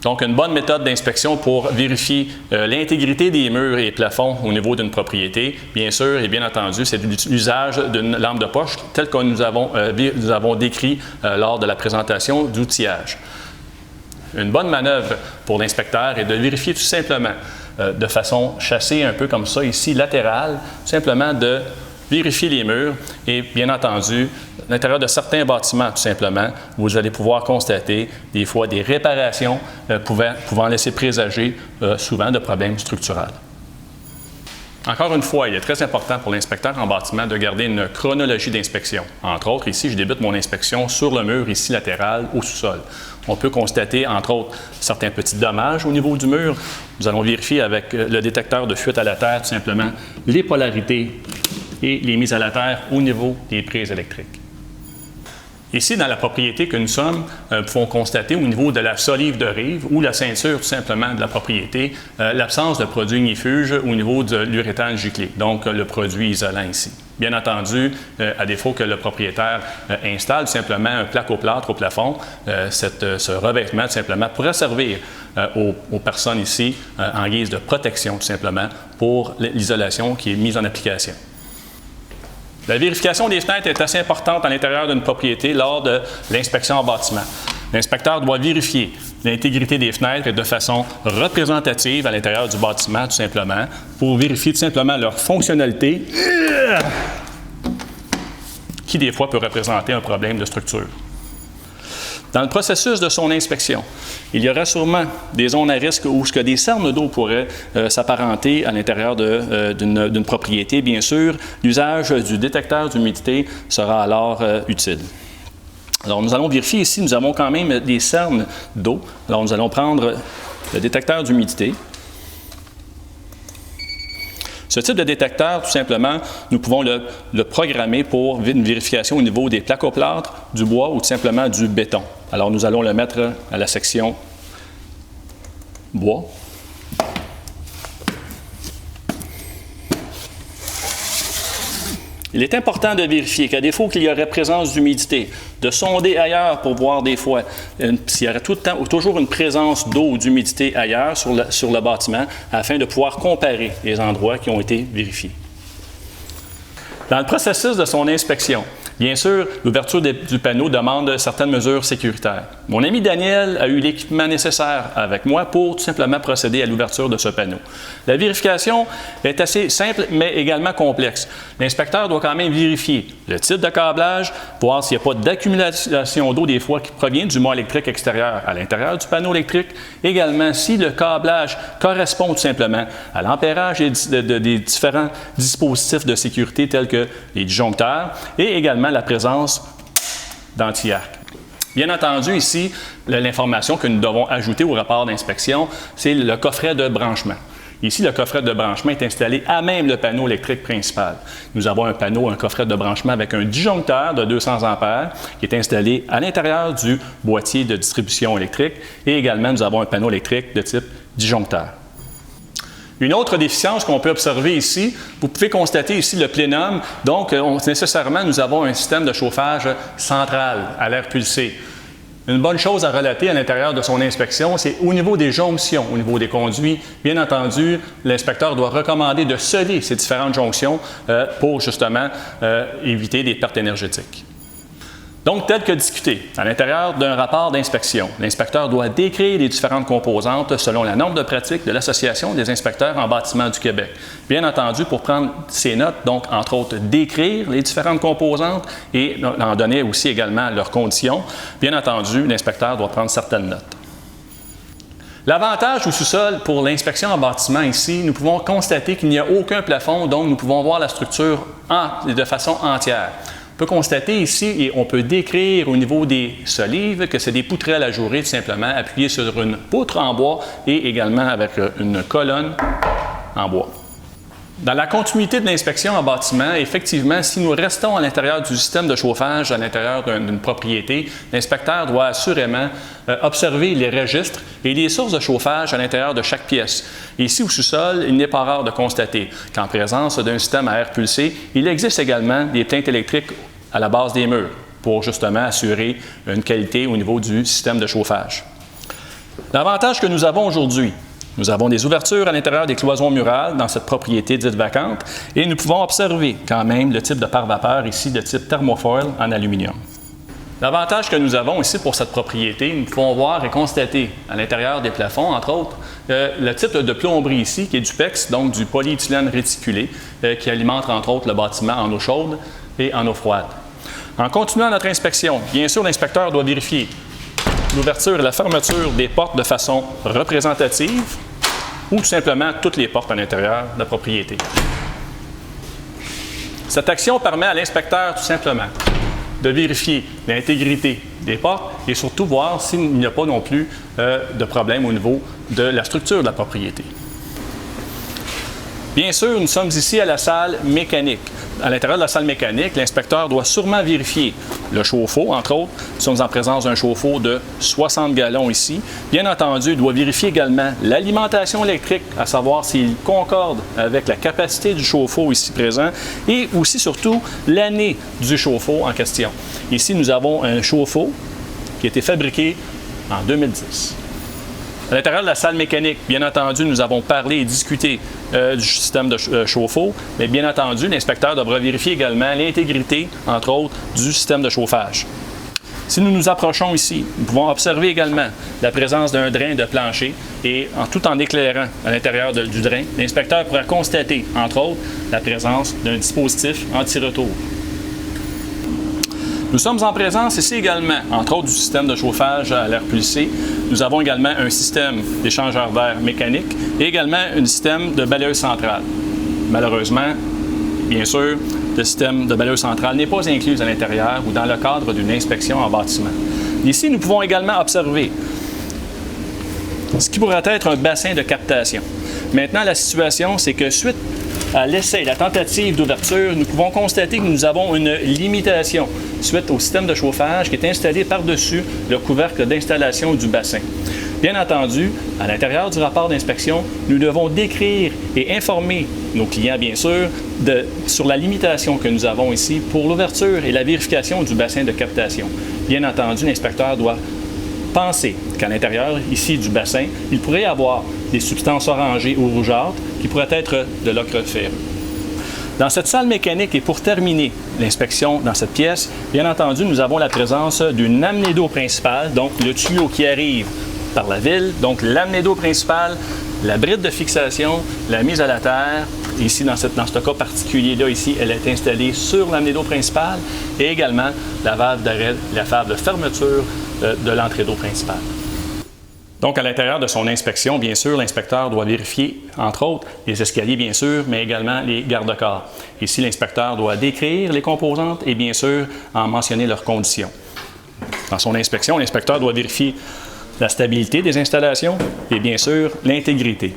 Donc, une bonne méthode d'inspection pour vérifier l'intégrité des murs et plafonds au niveau d'une propriété, bien sûr et bien entendu, c'est l'usage d'une lampe de poche telle que nous avons décrit lors de la présentation d'outillage. Une bonne manœuvre pour l'inspecteur est de vérifier tout simplement de façon chassée, un peu comme ça, ici, latérale, simplement de vérifier les murs et, bien entendu, à l'intérieur de certains bâtiments, tout simplement, vous allez pouvoir constater des fois des réparations pouvant laisser présager souvent de problèmes structurels. Encore une fois, il est très important pour l'inspecteur en bâtiment de garder une chronologie d'inspection. Entre autres, ici, je débute mon inspection sur le mur ici latéral au sous-sol. On peut constater, entre autres, certains petits dommages au niveau du mur. Nous allons vérifier avec le détecteur de fuite à la terre, tout simplement, les polarités et les mises à la terre au niveau des prises électriques. Ici, dans la propriété que nous sommes, nous pouvons constater au niveau de la solive de rive ou la ceinture tout simplement de la propriété, l'absence de produit ignifuge au niveau de l'uréthane giclé, donc le produit isolant ici. Bien entendu, à défaut que le propriétaire installe simplement un plaque-au-plâtre au plafond, ce revêtement tout simplement pourrait servir aux personnes ici en guise de protection tout simplement pour l'isolation qui est mise en application. La vérification des fenêtres est assez importante à l'intérieur d'une propriété lors de l'inspection en bâtiment. L'inspecteur doit vérifier l'intégrité des fenêtres de façon représentative à l'intérieur du bâtiment, tout simplement, pour vérifier tout simplement leur fonctionnalité, qui des fois peut représenter un problème de structure. Dans le processus de son inspection, il y aura sûrement des zones à risque où des cernes d'eau pourraient s'apparenter à l'intérieur d'une propriété. Bien sûr, l'usage du détecteur d'humidité sera alors utile. Alors, nous allons vérifier ici, nous avons quand même des cernes d'eau. Alors, nous allons prendre le détecteur d'humidité. Ce type de détecteur, tout simplement, nous pouvons le programmer pour une vérification au niveau des placoplâtres, du bois ou tout simplement du béton. Alors, nous allons le mettre à la section bois. Il est important de vérifier qu'à défaut qu'il y aurait présence d'humidité, de sonder ailleurs pour voir des fois s'il y aurait toujours une présence d'eau ou d'humidité ailleurs sur le bâtiment afin de pouvoir comparer les endroits qui ont été vérifiés. Dans le processus de son inspection, bien sûr, l'ouverture du panneau demande certaines mesures sécuritaires. Mon ami Daniel a eu l'équipement nécessaire avec moi pour tout simplement procéder à l'ouverture de ce panneau. La vérification est assez simple, mais également complexe. L'inspecteur doit quand même vérifier le type de câblage, voir s'il n'y a pas d'accumulation d'eau des fois qui provient du mât électrique extérieur à l'intérieur du panneau électrique. Également, si le câblage correspond tout simplement à l'ampérage des différents dispositifs de sécurité tels que les disjoncteurs et également la présence d'anti-arc. Bien entendu, ici, l'information que nous devons ajouter au rapport d'inspection, c'est le coffret de branchement. Ici, le coffret de branchement est installé à même le panneau électrique principal. Nous avons un coffret de branchement avec un disjoncteur de 200 ampères qui est installé à l'intérieur du boîtier de distribution électrique et également, nous avons un panneau électrique de type disjoncteur. Une autre déficience qu'on peut observer ici, vous pouvez constater ici le plénum. Donc, nécessairement, nous avons un système de chauffage central à l'air pulsé. Une bonne chose à relater à l'intérieur de son inspection, c'est au niveau des jonctions, au niveau des conduits. Bien entendu, l'inspecteur doit recommander de sceller ces différentes jonctions pour justement éviter des pertes énergétiques. Donc, tel que discuté, à l'intérieur d'un rapport d'inspection, l'inspecteur doit décrire les différentes composantes selon la norme de pratique de l'Association des inspecteurs en bâtiment du Québec. Bien entendu, pour prendre ces notes, donc, entre autres, décrire les différentes composantes et en donner aussi également leurs conditions. Bien entendu, l'inspecteur doit prendre certaines notes. L'avantage au sous-sol pour l'inspection en bâtiment ici, nous pouvons constater qu'il n'y a aucun plafond, donc nous pouvons voir la structure de façon entière. On peut constater ici et on peut décrire au niveau des solives que c'est des poutrelles ajourées tout simplement appuyées sur une poutre en bois et également avec une colonne en bois. Dans la continuité de l'inspection en bâtiment, effectivement, si nous restons à l'intérieur du système de chauffage, à l'intérieur d'une propriété, l'inspecteur doit assurément observer les registres et les sources de chauffage à l'intérieur de chaque pièce. Et ici, au sous-sol, il n'est pas rare de constater qu'en présence d'un système à air pulsé, il existe également des plaintes électriques à la base des murs pour justement assurer une qualité au niveau du système de chauffage. L'avantage que nous avons aujourd'hui, nous avons des ouvertures à l'intérieur des cloisons murales dans cette propriété dite vacante et nous pouvons observer quand même le type de pare-vapeur ici de type thermofoil en aluminium. L'avantage que nous avons ici pour cette propriété, nous pouvons voir et constater à l'intérieur des plafonds, entre autres, le type de plomberie ici qui est du PEX, donc du polyéthylène réticulé, qui alimente entre autres le bâtiment en eau chaude et en eau froide. En continuant notre inspection, bien sûr, l'inspecteur doit vérifier l'ouverture et la fermeture des portes de façon représentative ou tout simplement toutes les portes à l'intérieur de la propriété. Cette action permet à l'inspecteur tout simplement de vérifier l'intégrité des portes et surtout voir s'il n'y a pas non plus de problème au niveau de la structure de la propriété. Bien sûr, nous sommes ici à la salle mécanique. À l'intérieur de la salle mécanique, l'inspecteur doit sûrement vérifier le chauffe-eau, entre autres. Nous sommes en présence d'un chauffe-eau de 60 gallons ici. Bien entendu, il doit vérifier également l'alimentation électrique, à savoir s'il concorde avec la capacité du chauffe-eau ici présent et aussi surtout l'année du chauffe-eau en question. Ici, nous avons un chauffe-eau qui a été fabriqué en 2010. À l'intérieur de la salle mécanique, bien entendu, nous avons parlé et discuté du système de chauffe-eau, mais bien entendu, l'inspecteur devra vérifier également l'intégrité, entre autres, du système de chauffage. Si nous nous approchons ici, nous pouvons observer également la présence d'un drain de plancher et tout en éclairant à l'intérieur du drain, l'inspecteur pourra constater, entre autres, la présence d'un dispositif anti-retour. Nous sommes en présence ici également, entre autres du système de chauffage à l'air pulsé. Nous avons également un système d'échangeur d'air mécanique et également un système de balayeuse centrale. Malheureusement, bien sûr, le système de balayeuse centrale n'est pas inclus à l'intérieur ou dans le cadre d'une inspection en bâtiment. Ici, nous pouvons également observer ce qui pourrait être un bassin de captation. Maintenant, la situation, c'est que suite à l'essai, la tentative d'ouverture, nous pouvons constater que nous avons une limitation suite au système de chauffage qui est installé par-dessus le couvercle d'installation du bassin. Bien entendu, à l'intérieur du rapport d'inspection, nous devons décrire et informer nos clients, bien sûr, sur la limitation que nous avons ici pour l'ouverture et la vérification du bassin de captation. Bien entendu, l'inspecteur doit penser qu'à l'intérieur, ici, du bassin, il pourrait y avoir des substances orangées ou rougeâtres qui pourraient être de l'ocre ferreux. Dans cette salle mécanique et pour terminer l'inspection dans cette pièce, bien entendu, nous avons la présence d'une amenée d'eau principale, donc le tuyau qui arrive par la ville, donc l'amenée d'eau principale, la bride de fixation, la mise à la terre. Ici, dans ce cas particulier-là, ici, elle est installée sur l'amenée d'eau principale et également la valve d'arrêt, la valve de fermeture de l'entrée d'eau principale. Donc, à l'intérieur de son inspection, bien sûr, l'inspecteur doit vérifier, entre autres, les escaliers, bien sûr, mais également les garde-corps. Ici, l'inspecteur doit décrire les composantes et, bien sûr, en mentionner leurs conditions. Dans son inspection, l'inspecteur doit vérifier la stabilité des installations et, bien sûr, l'intégrité.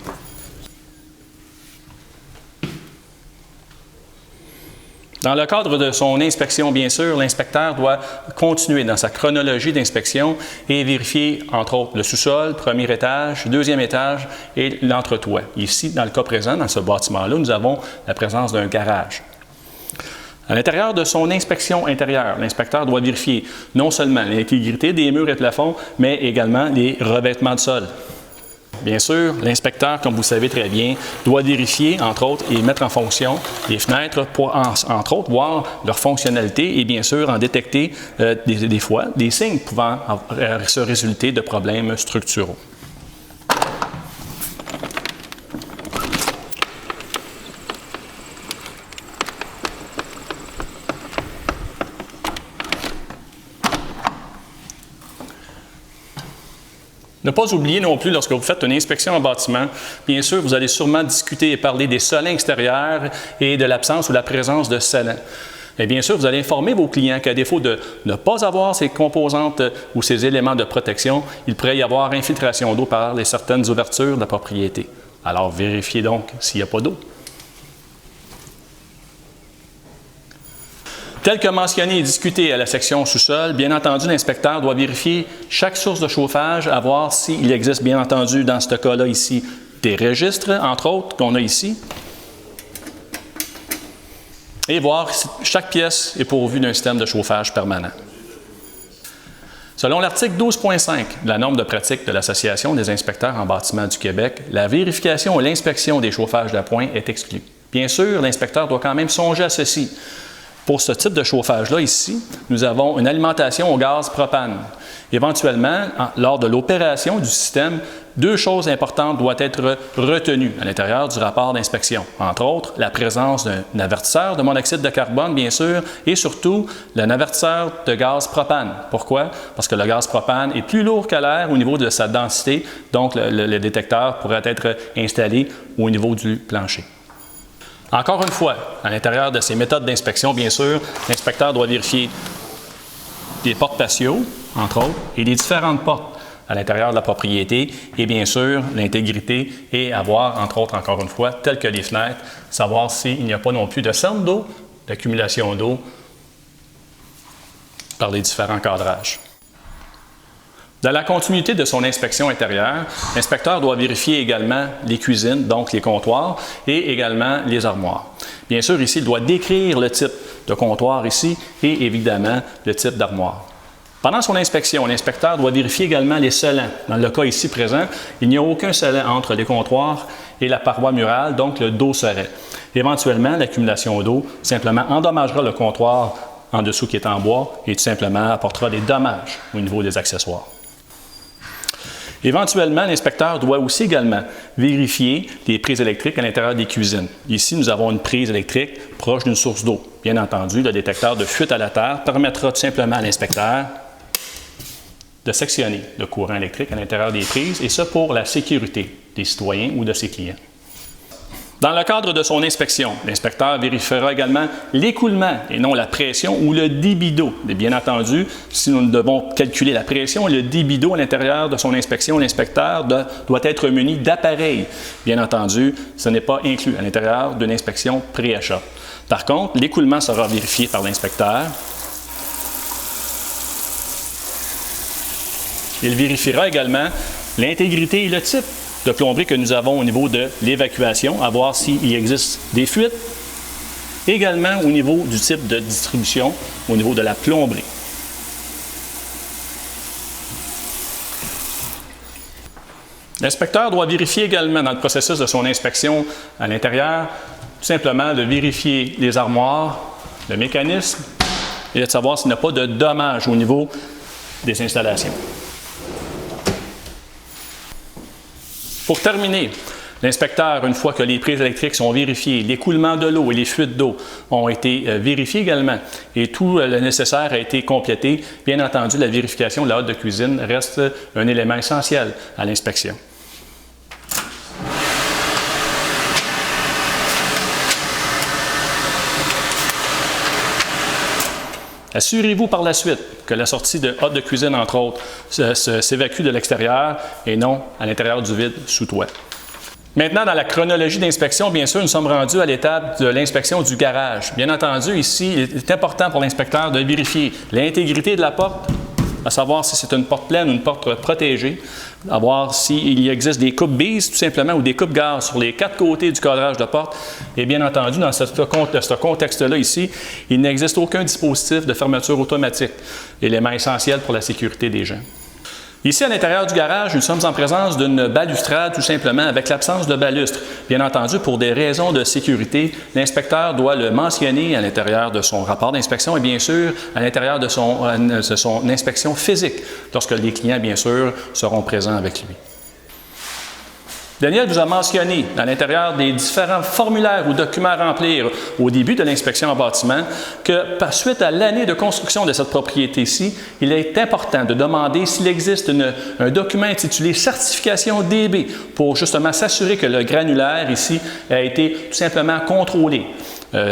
Dans le cadre de son inspection, bien sûr, l'inspecteur doit continuer dans sa chronologie d'inspection et vérifier, entre autres, le sous-sol, premier étage, deuxième étage et l'entretoit. Ici, dans le cas présent, dans ce bâtiment-là, nous avons la présence d'un garage. À l'intérieur de son inspection intérieure, l'inspecteur doit vérifier non seulement l'intégrité des murs et plafonds, mais également les revêtements de sol. Bien sûr, l'inspecteur, comme vous le savez très bien, doit vérifier, entre autres, et mettre en fonction les fenêtres pour, entre autres, voir leur fonctionnalité et, bien sûr, en détecter des fois des signes pouvant se résulter de problèmes structuraux. Ne pas oublier non plus, lorsque vous faites une inspection en bâtiment, bien sûr, vous allez sûrement discuter et parler des solins extérieurs et de l'absence ou la présence de salins. Et bien sûr, vous allez informer vos clients qu'à défaut de ne pas avoir ces composantes ou ces éléments de protection, il pourrait y avoir infiltration d'eau par certaines ouvertures de la propriété. Alors, vérifiez donc s'il n'y a pas d'eau. Tel que mentionné et discuté à la section sous-sol, bien entendu, l'inspecteur doit vérifier chaque source de chauffage, à voir s'il existe, bien entendu, dans ce cas-là ici, des registres, entre autres, qu'on a ici, et voir si chaque pièce est pourvue d'un système de chauffage permanent. Selon l'article 12.5 de la norme de pratique de l'Association des inspecteurs en bâtiment du Québec, la vérification et l'inspection des chauffages d'appoint est exclue. Bien sûr, l'inspecteur doit quand même songer à ceci. Pour ce type de chauffage-là, ici, nous avons une alimentation au gaz propane. Éventuellement, lors de l'opération du système, deux choses importantes doivent être retenues à l'intérieur du rapport d'inspection. Entre autres, la présence d'un avertisseur de monoxyde de carbone, bien sûr, et surtout, un avertisseur de gaz propane. Pourquoi? Parce que le gaz propane est plus lourd que l'air au niveau de sa densité, donc le détecteur pourrait être installé au niveau du plancher. Encore une fois, à l'intérieur de ces méthodes d'inspection, bien sûr, l'inspecteur doit vérifier les portes patio, entre autres, et les différentes portes à l'intérieur de la propriété, et bien sûr, l'intégrité, et avoir, entre autres, encore une fois, telles que les fenêtres, savoir s'il n'y a pas non plus de cerne d'eau, d'accumulation d'eau par les différents cadrages. Dans la continuité de son inspection intérieure, l'inspecteur doit vérifier également les cuisines, donc les comptoirs, et également les armoires. Bien sûr, ici, il doit décrire le type de comptoir ici et évidemment le type d'armoire. Pendant son inspection, l'inspecteur doit vérifier également les scellants. Dans le cas ici présent, il n'y a aucun scellant entre les comptoirs et la paroi murale, donc le dos serait. Éventuellement, l'accumulation d'eau simplement endommagera le comptoir en dessous qui est en bois et tout simplement apportera des dommages au niveau des accessoires. Éventuellement, l'inspecteur doit aussi également vérifier les prises électriques à l'intérieur des cuisines. Ici, nous avons une prise électrique proche d'une source d'eau. Bien entendu, le détecteur de fuite à la terre permettra tout simplement à l'inspecteur de sectionner le courant électrique à l'intérieur des prises, et ce pour la sécurité des citoyens ou de ses clients. Dans le cadre de son inspection, l'inspecteur vérifiera également l'écoulement et non la pression ou le débit d'eau. Et bien entendu, si nous devons calculer la pression et le débit d'eau à l'intérieur de son inspection, l'inspecteur doit être muni d'appareils. Bien entendu, ce n'est pas inclus à l'intérieur d'une inspection pré-achat. Par contre, l'écoulement sera vérifié par l'inspecteur. Il vérifiera également l'intégrité et le type de plomberie que nous avons au niveau de l'évacuation, à voir s'il existe des fuites. Également au niveau du type de distribution, au niveau de la plomberie. L'inspecteur doit vérifier également dans le processus de son inspection à l'intérieur, tout simplement de vérifier les armoires, le mécanisme, et de savoir s'il n'y a pas de dommages au niveau des installations. Pour terminer, l'inspecteur, une fois que les prises électriques sont vérifiées, l'écoulement de l'eau et les fuites d'eau ont été vérifiés également et tout le nécessaire a été complété, bien entendu, la vérification de la hotte de cuisine reste un élément essentiel à l'inspection. Assurez-vous par la suite que la sortie de hotte de cuisine, entre autres, s'évacue de l'extérieur et non à l'intérieur du vide sous toit. Maintenant, dans la chronologie d'inspection, bien sûr, nous sommes rendus à l'étape de l'inspection du garage. Bien entendu, ici, il est important pour l'inspecteur de vérifier l'intégrité de la porte, à savoir si c'est une porte pleine ou une porte protégée, à voir s'il existe des coupes bises, tout simplement, ou des coupes gaz sur les 4 côtés du cadrage de porte. Et bien entendu, dans ce contexte-là ici, il n'existe aucun dispositif de fermeture automatique, élément essentiel pour la sécurité des gens. Ici, à l'intérieur du garage, nous sommes en présence d'une balustrade, tout simplement, avec l'absence de balustre. Bien entendu, pour des raisons de sécurité, l'inspecteur doit le mentionner à l'intérieur de son rapport d'inspection et bien sûr, à l'intérieur de son inspection physique, lorsque les clients, bien sûr, seront présents avec lui. Daniel vous a mentionné, à l'intérieur des différents formulaires ou documents à remplir au début de l'inspection en bâtiment, que par suite à l'année de construction de cette propriété-ci, il est important de demander s'il existe un document intitulé « Certification DB » pour justement s'assurer que le granulaire ici a été tout simplement contrôlé.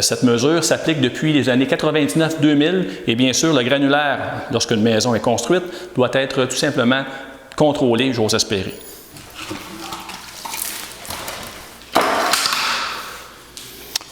Cette mesure s'applique depuis les années 99-2000 et bien sûr, le granulaire, lorsqu'une maison est construite, doit être tout simplement contrôlé, j'ose espérer.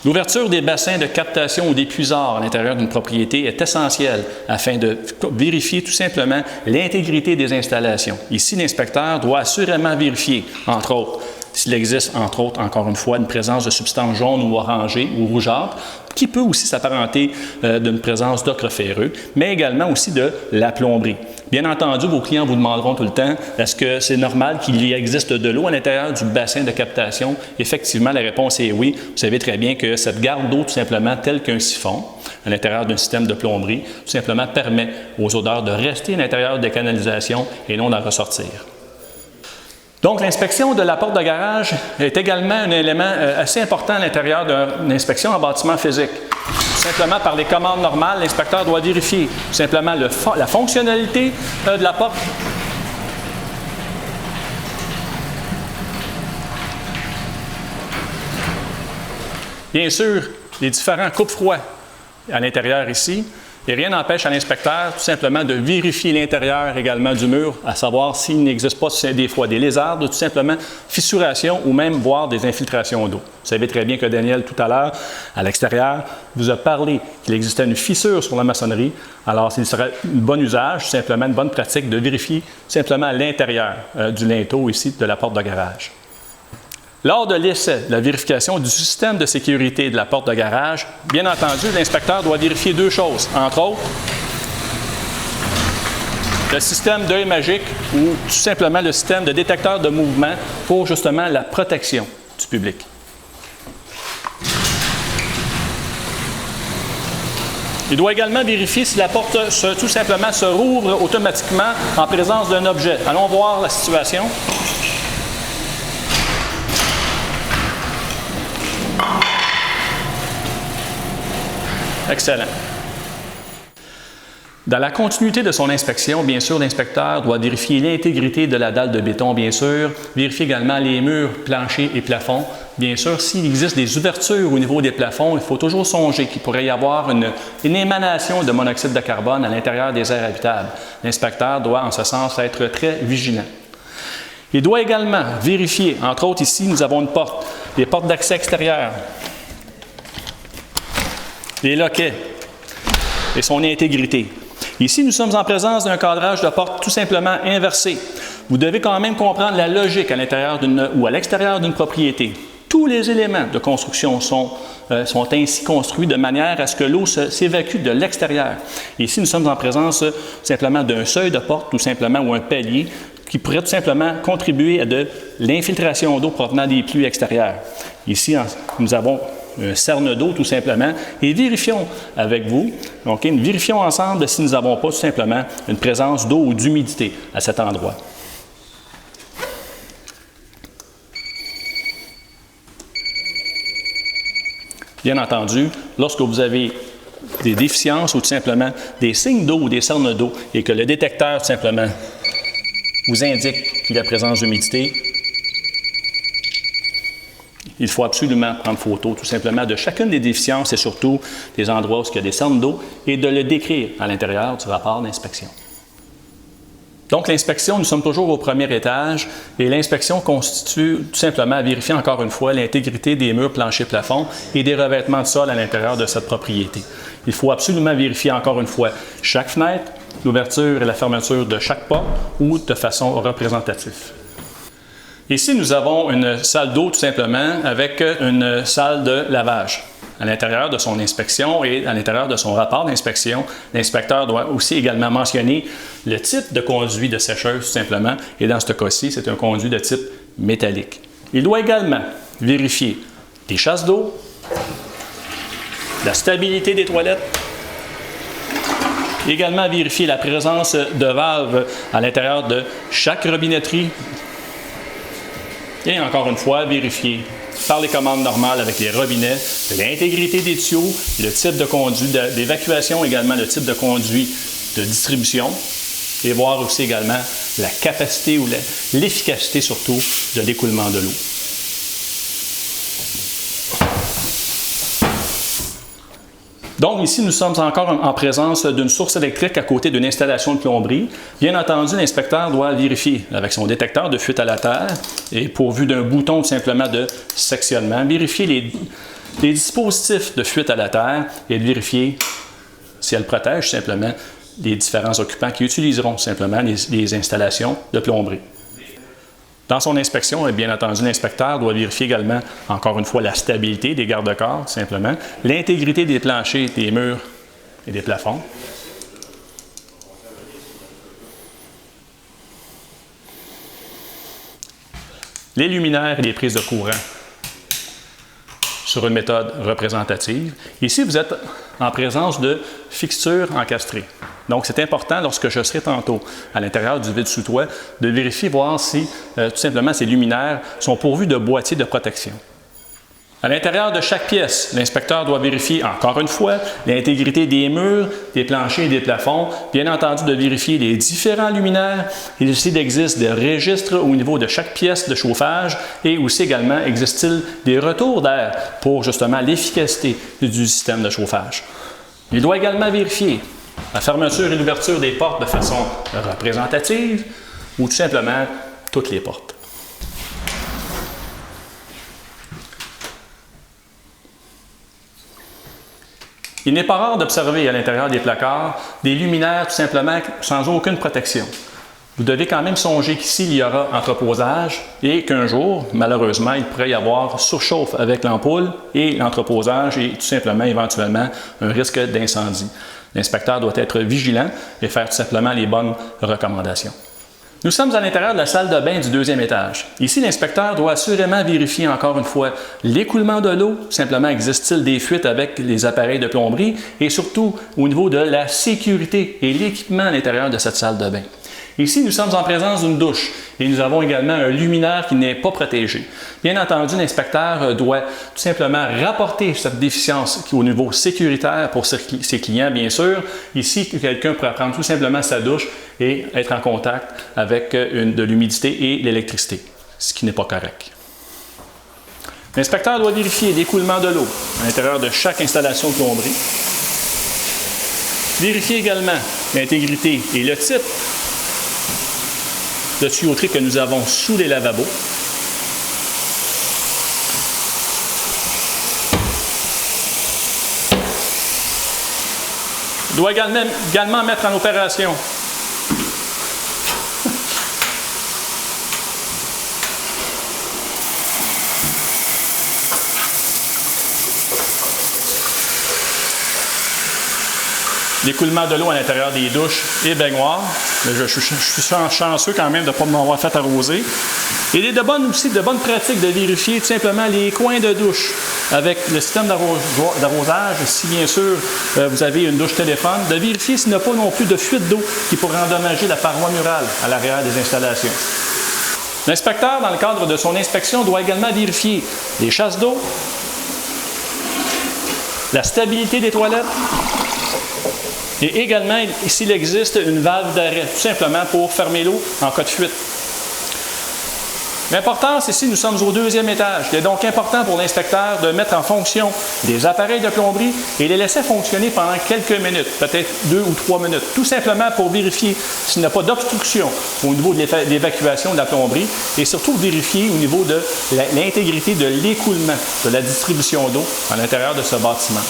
L'ouverture des bassins de captation ou des puisards à l'intérieur d'une propriété est essentielle afin de vérifier tout simplement l'intégrité des installations. Ici, l'inspecteur doit assurément vérifier, entre autres, s'il existe, entre autres, encore une fois, une présence de substances jaunes ou orangées ou rougeâtres, qui peut aussi s'apparenter d'une présence d'ocre ferreux, mais également aussi de la plomberie. Bien entendu, vos clients vous demanderont tout le temps, est-ce que c'est normal qu'il y existe de l'eau à l'intérieur du bassin de captation? Effectivement, la réponse est oui. Vous savez très bien que cette garde d'eau, tout simplement, telle qu'un siphon, à l'intérieur d'un système de plomberie, tout simplement permet aux odeurs de rester à l'intérieur des canalisations et non d'en ressortir. Donc, l'inspection de la porte de garage est également un élément assez important à l'intérieur d'une inspection en bâtiment physique. Tout simplement, par les commandes normales, l'inspecteur doit vérifier tout simplement la fonctionnalité de la porte. Bien sûr, les différents coupe-froids à l'intérieur ici. Et rien n'empêche à l'inspecteur tout simplement de vérifier l'intérieur également du mur, à savoir s'il n'existe pas des fois des lézards, tout simplement fissuration ou même voire des infiltrations d'eau. Vous savez très bien que Daniel, tout à l'heure, à l'extérieur, vous a parlé qu'il existait une fissure sur la maçonnerie. Alors, il serait un bon usage, tout simplement une bonne pratique de vérifier simplement l'intérieur du linteau ici de la porte de garage. Lors de l'essai, la vérification du système de sécurité de la porte de garage, bien entendu, l'inspecteur doit vérifier 2 choses, entre autres, le système d'œil magique ou tout simplement le système de détecteur de mouvement pour justement la protection du public. Il doit également vérifier si la porte tout simplement se rouvre automatiquement en présence d'un objet. Allons voir la situation. Excellent. Dans la continuité de son inspection, bien sûr, l'inspecteur doit vérifier l'intégrité de la dalle de béton, bien sûr, vérifier également les murs, planchers et plafonds. Bien sûr, s'il existe des ouvertures au niveau des plafonds, il faut toujours songer qu'il pourrait y avoir une émanation de monoxyde de carbone à l'intérieur des aires habitables. L'inspecteur doit, en ce sens, être très vigilant. Il doit également vérifier, entre autres ici, nous avons une porte, les portes d'accès extérieur, les loquets et son intégrité. Ici, nous sommes en présence d'un cadrage de porte tout simplement inversé. Vous devez quand même comprendre la logique à l'intérieur ou à l'extérieur d'une propriété. Tous les éléments de construction sont ainsi construits de manière à ce que l'eau s'évacue de l'extérieur. Ici, nous sommes en présence simplement d'un seuil de porte, tout simplement, ou un palier, qui pourrait tout simplement contribuer à de l'infiltration d'eau provenant des pluies extérieures. Ici, nous avons un cerne d'eau tout simplement, et vérifions avec vous, okay, vérifions ensemble si nous n'avons pas tout simplement une présence d'eau ou d'humidité à cet endroit. Bien entendu, lorsque vous avez des déficiences ou tout simplement des signes d'eau ou des cernes d'eau et que le détecteur tout simplement vous indique qu'il y a présence d'humidité, il faut absolument prendre photo tout simplement de chacune des déficiences et surtout des endroits où il y a des cernes d'eau et de le décrire à l'intérieur du rapport d'inspection. Donc l'inspection, nous sommes toujours au premier étage et l'inspection constitue tout simplement à vérifier encore une fois l'intégrité des murs, planchers, plafonds et des revêtements de sol à l'intérieur de cette propriété. Il faut absolument vérifier encore une fois chaque fenêtre, l'ouverture et la fermeture de chaque porte ou de façon représentative. Ici, nous avons une salle d'eau tout simplement avec une salle de lavage. À l'intérieur de son inspection et à l'intérieur de son rapport d'inspection, l'inspecteur doit aussi également mentionner le type de conduit de sécheuse tout simplement. Et dans ce cas-ci, c'est un conduit de type métallique. Il doit également vérifier des chasses d'eau, la stabilité des toilettes, également vérifier la présence de valves à l'intérieur de chaque robinetterie. Et encore une fois, vérifier par les commandes normales avec les robinets l'intégrité des tuyaux, le type de conduit d'évacuation, également le type de conduit de distribution et voir aussi également la capacité ou l'efficacité surtout de l'écoulement de l'eau. Donc ici, nous sommes encore en présence d'une source électrique à côté d'une installation de plomberie. Bien entendu, l'inspecteur doit vérifier avec son détecteur de fuite à la terre et pourvu d'un bouton tout simplement de sectionnement, vérifier les dispositifs de fuite à la terre et de vérifier si elle protège simplement les différents occupants qui utiliseront simplement les installations de plomberie. Dans son inspection, bien entendu, l'inspecteur doit vérifier également, encore une fois, la stabilité des garde-corps, simplement, l'intégrité des planchers, des murs et des plafonds. Les luminaires et les prises de courant sur une méthode représentative. Ici, vous êtes en présence de fixtures encastrées. Donc, c'est important, lorsque je serai tantôt à l'intérieur du vide sous toit, de vérifier, voir si, tout simplement, ces luminaires sont pourvus de boîtiers de protection. À l'intérieur de chaque pièce, l'inspecteur doit vérifier, encore une fois, l'intégrité des murs, des planchers et des plafonds, bien entendu de vérifier les différents luminaires. Il existe des registres au niveau de chaque pièce de chauffage et aussi également existe-t-il des retours d'air pour justement l'efficacité du système de chauffage. Il doit également vérifier la fermeture et l'ouverture des portes de façon représentative ou tout simplement toutes les portes. Il n'est pas rare d'observer à l'intérieur des placards des luminaires tout simplement sans aucune protection. Vous devez quand même songer qu'ici, il y aura entreposage et qu'un jour, malheureusement, il pourrait y avoir surchauffe avec l'ampoule et l'entreposage et tout simplement, éventuellement, un risque d'incendie. L'inspecteur doit être vigilant et faire tout simplement les bonnes recommandations. Nous sommes à l'intérieur de la salle de bain du deuxième étage. Ici, l'inspecteur doit assurément vérifier encore une fois l'écoulement de l'eau, simplement existe-t-il des fuites avec les appareils de plomberie, et surtout au niveau de la sécurité et l'équipement à l'intérieur de cette salle de bain. Ici, nous sommes en présence d'une douche et nous avons également un luminaire qui n'est pas protégé. Bien entendu, l'inspecteur doit tout simplement rapporter cette déficience au niveau sécuritaire pour ses clients, bien sûr. Ici, quelqu'un pourrait prendre tout simplement sa douche et être en contact avec de l'humidité et l'électricité, ce qui n'est pas correct. L'inspecteur doit vérifier l'écoulement de l'eau à l'intérieur de chaque installation de plomberie. Vérifier également l'intégrité et le type de tuyauterie que nous avons sous les lavabos. Il doit également mettre en opération l'écoulement de l'eau à l'intérieur des douches et baignoires. Je suis chanceux quand même de ne pas m'avoir fait arroser. Il est aussi de bonnes pratiques de vérifier tout simplement les coins de douche avec le système d'arrosage, si bien sûr vous avez une douche téléphone, de vérifier s'il n'y a pas non plus de fuite d'eau qui pourrait endommager la paroi murale à l'arrière des installations. L'inspecteur, dans le cadre de son inspection, doit également vérifier les chasses d'eau, la stabilité des toilettes, et également, s'il existe une valve d'arrêt, tout simplement pour fermer l'eau en cas de fuite. L'importance ici, nous sommes au deuxième étage. Il est donc important pour l'inspecteur de mettre en fonction des appareils de plomberie et les laisser fonctionner pendant quelques minutes, peut-être 2 ou 3 minutes, tout simplement pour vérifier s'il n'y a pas d'obstruction au niveau de l'évacuation de la plomberie et surtout vérifier au niveau de l'intégrité de l'écoulement de la distribution d'eau à l'intérieur de ce bâtiment.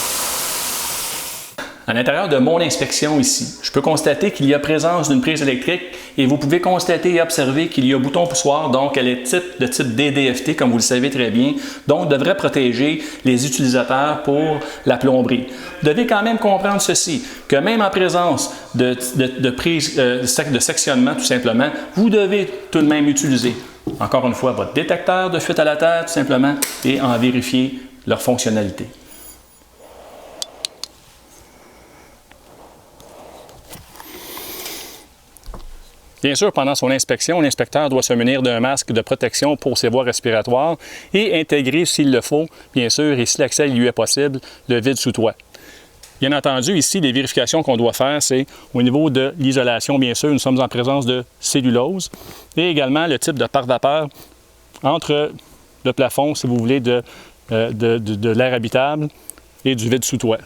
À l'intérieur de mon inspection ici, je peux constater qu'il y a présence d'une prise électrique et vous pouvez constater et observer qu'il y a bouton poussoir, donc elle est de type DDFT, comme vous le savez très bien, donc devrait protéger les utilisateurs pour la plomberie. Vous devez quand même comprendre ceci, que même en présence de prise de sectionnement tout simplement, vous devez tout de même utiliser, encore une fois, votre détecteur de fuite à la terre tout simplement et en vérifier leur fonctionnalité. Bien sûr, pendant son inspection, l'inspecteur doit se munir d'un masque de protection pour ses voies respiratoires et intégrer, s'il le faut, bien sûr, et si l'accès lui est possible, le vide sous toit. Bien entendu, ici, les vérifications qu'on doit faire, c'est au niveau de l'isolation, bien sûr, nous sommes en présence de cellulose et également le type de pare-vapeur entre le plafond, si vous voulez, de l'air habitable et du vide sous toit.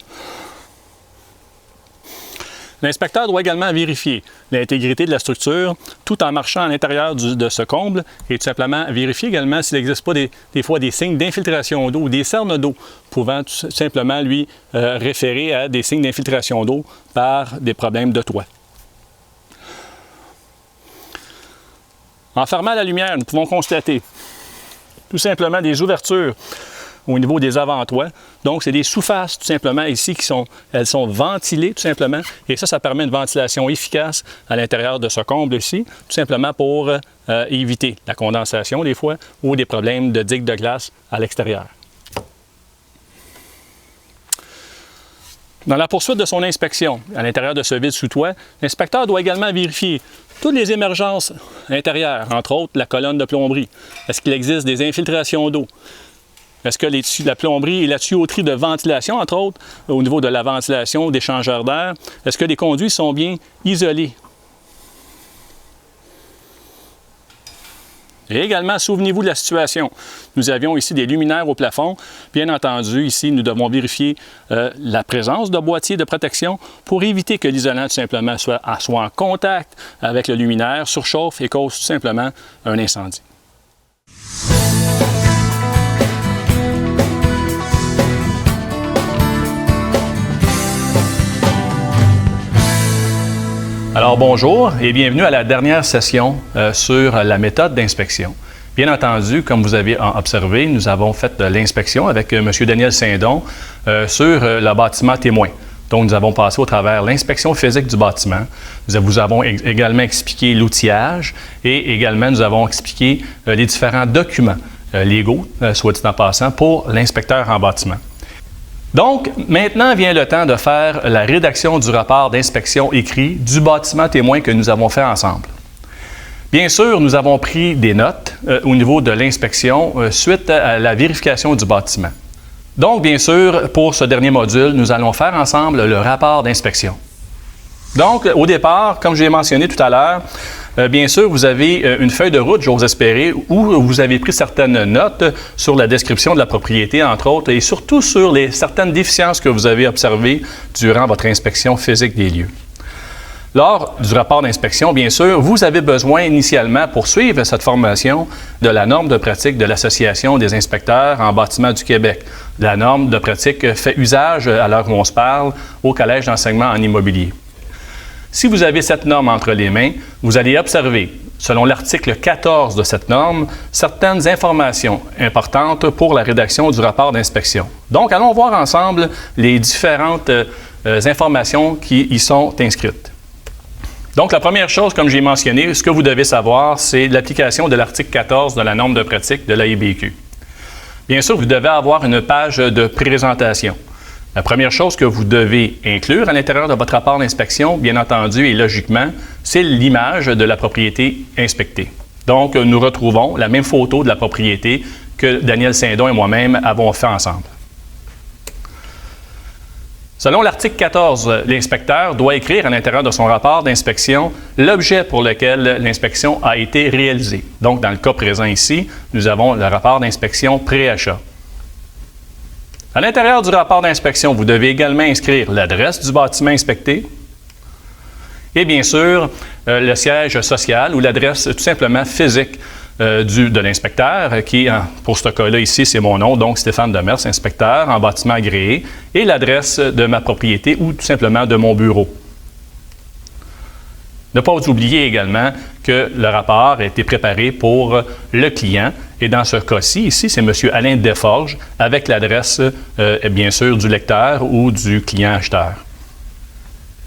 L'inspecteur doit également vérifier l'intégrité de la structure tout en marchant à l'intérieur de ce comble et tout simplement vérifier également s'il n'existe pas des fois des signes d'infiltration d'eau ou des cernes d'eau pouvant tout simplement lui référer à des signes d'infiltration d'eau par des problèmes de toit. En fermant la lumière, nous pouvons constater tout simplement des ouvertures au niveau des avant-toits. Donc, c'est des sous-faces, tout simplement, ici, elles sont ventilées, tout simplement. Et ça permet une ventilation efficace à l'intérieur de ce comble ici, tout simplement pour éviter la condensation, des fois, ou des problèmes de digues de glace à l'extérieur. Dans la poursuite de son inspection, à l'intérieur de ce vide sous toit, l'inspecteur doit également vérifier toutes les émergences intérieures, entre autres la colonne de plomberie. Est-ce qu'il existe des infiltrations d'eau? Est-ce que la plomberie et la tuyauterie de ventilation, entre autres, au niveau de la ventilation, des changeurs d'air, est-ce que les conduits sont bien isolés? Et également, souvenez-vous de la situation. Nous avions ici des luminaires au plafond. Bien entendu, ici, nous devons vérifier la présence de boîtiers de protection pour éviter que l'isolant, tout simplement, soit en contact avec le luminaire, surchauffe et cause tout simplement un incendie. Alors bonjour et bienvenue à la dernière session sur la méthode d'inspection. Bien entendu, comme vous avez observé, nous avons fait l'inspection avec M. Daniel Saindon sur le bâtiment témoin. Donc, nous avons passé au travers l'inspection physique du bâtiment. Nous vous avons également expliqué l'outillage et également nous avons expliqué les différents documents légaux, soit dit en passant, pour l'inspecteur en bâtiment. Donc, maintenant vient le temps de faire la rédaction du rapport d'inspection écrit du bâtiment témoin que nous avons fait ensemble. Bien sûr, nous avons pris des notes au niveau de l'inspection suite à la vérification du bâtiment. Donc, bien sûr, pour ce dernier module, nous allons faire ensemble le rapport d'inspection. Donc, au départ, comme je l'ai mentionné tout à l'heure, bien sûr, vous avez une feuille de route, j'ose espérer, où vous avez pris certaines notes sur la description de la propriété, entre autres, et surtout sur certaines déficiences que vous avez observées durant votre inspection physique des lieux. Lors du rapport d'inspection, bien sûr, vous avez besoin initialement, pour suivre cette formation, de la norme de pratique de l'Association des inspecteurs en bâtiment du Québec. La norme de pratique fait usage, à l'heure où on se parle, au Collège d'enseignement en immobilier. Si vous avez cette norme entre les mains, vous allez observer, selon l'article 14 de cette norme, certaines informations importantes pour la rédaction du rapport d'inspection. Donc, allons voir ensemble les différentes informations qui y sont inscrites. Donc, la première chose, comme j'ai mentionné, ce que vous devez savoir, c'est l'application de l'article 14 de la norme de pratique de l'AIBQ. Bien sûr, vous devez avoir une page de présentation. La première chose que vous devez inclure à l'intérieur de votre rapport d'inspection, bien entendu et logiquement, c'est l'image de la propriété inspectée. Donc, nous retrouvons la même photo de la propriété que Daniel Saint-Don et moi-même avons fait ensemble. Selon l'article 14, l'inspecteur doit écrire à l'intérieur de son rapport d'inspection l'objet pour lequel l'inspection a été réalisée. Donc, dans le cas présent ici, nous avons le rapport d'inspection pré-achat. À l'intérieur du rapport d'inspection, vous devez également inscrire l'adresse du bâtiment inspecté et bien sûr le siège social ou l'adresse tout simplement physique de l'inspecteur, qui, pour ce cas-là ici, c'est mon nom, donc Stéphane Demers, inspecteur en bâtiment agréé, et l'adresse de ma propriété ou tout simplement de mon bureau. Ne pas vous oublier également que le rapport a été préparé pour le client, et dans ce cas-ci, ici, c'est M. Alain Desforges, avec l'adresse, bien sûr, du lecteur ou du client acheteur.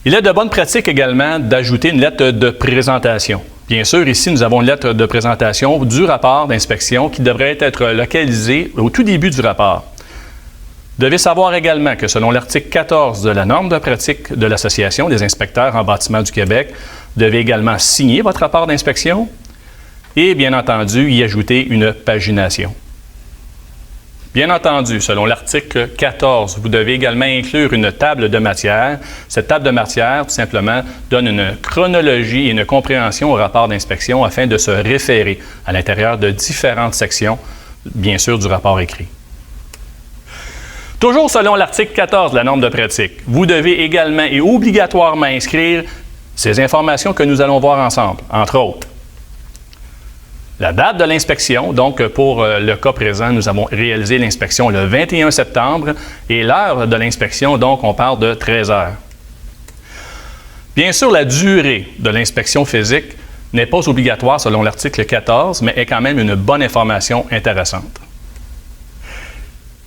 Il est de bonne pratique également d'ajouter une lettre de présentation. Bien sûr, ici, nous avons une lettre de présentation du rapport d'inspection qui devrait être localisée au tout début du rapport. Vous devez savoir également que selon l'article 14 de la norme de pratique de l'Association des inspecteurs en bâtiment du Québec, vous devez également signer votre rapport d'inspection et, bien entendu, y ajouter une pagination. Bien entendu, selon l'article 14, vous devez également inclure une table de matière. Cette table de matière, tout simplement, donne une chronologie et une compréhension au rapport d'inspection afin de se référer à l'intérieur de différentes sections, bien sûr, du rapport écrit. Toujours selon l'article 14 de la norme de pratique, vous devez également et obligatoirement inscrire ces informations que nous allons voir ensemble, entre autres. La date de l'inspection, donc pour le cas présent, nous avons réalisé l'inspection le 21 septembre et l'heure de l'inspection, donc on parle de 13 heures. Bien sûr, la durée de l'inspection physique n'est pas obligatoire selon l'article 14, mais est quand même une bonne information intéressante.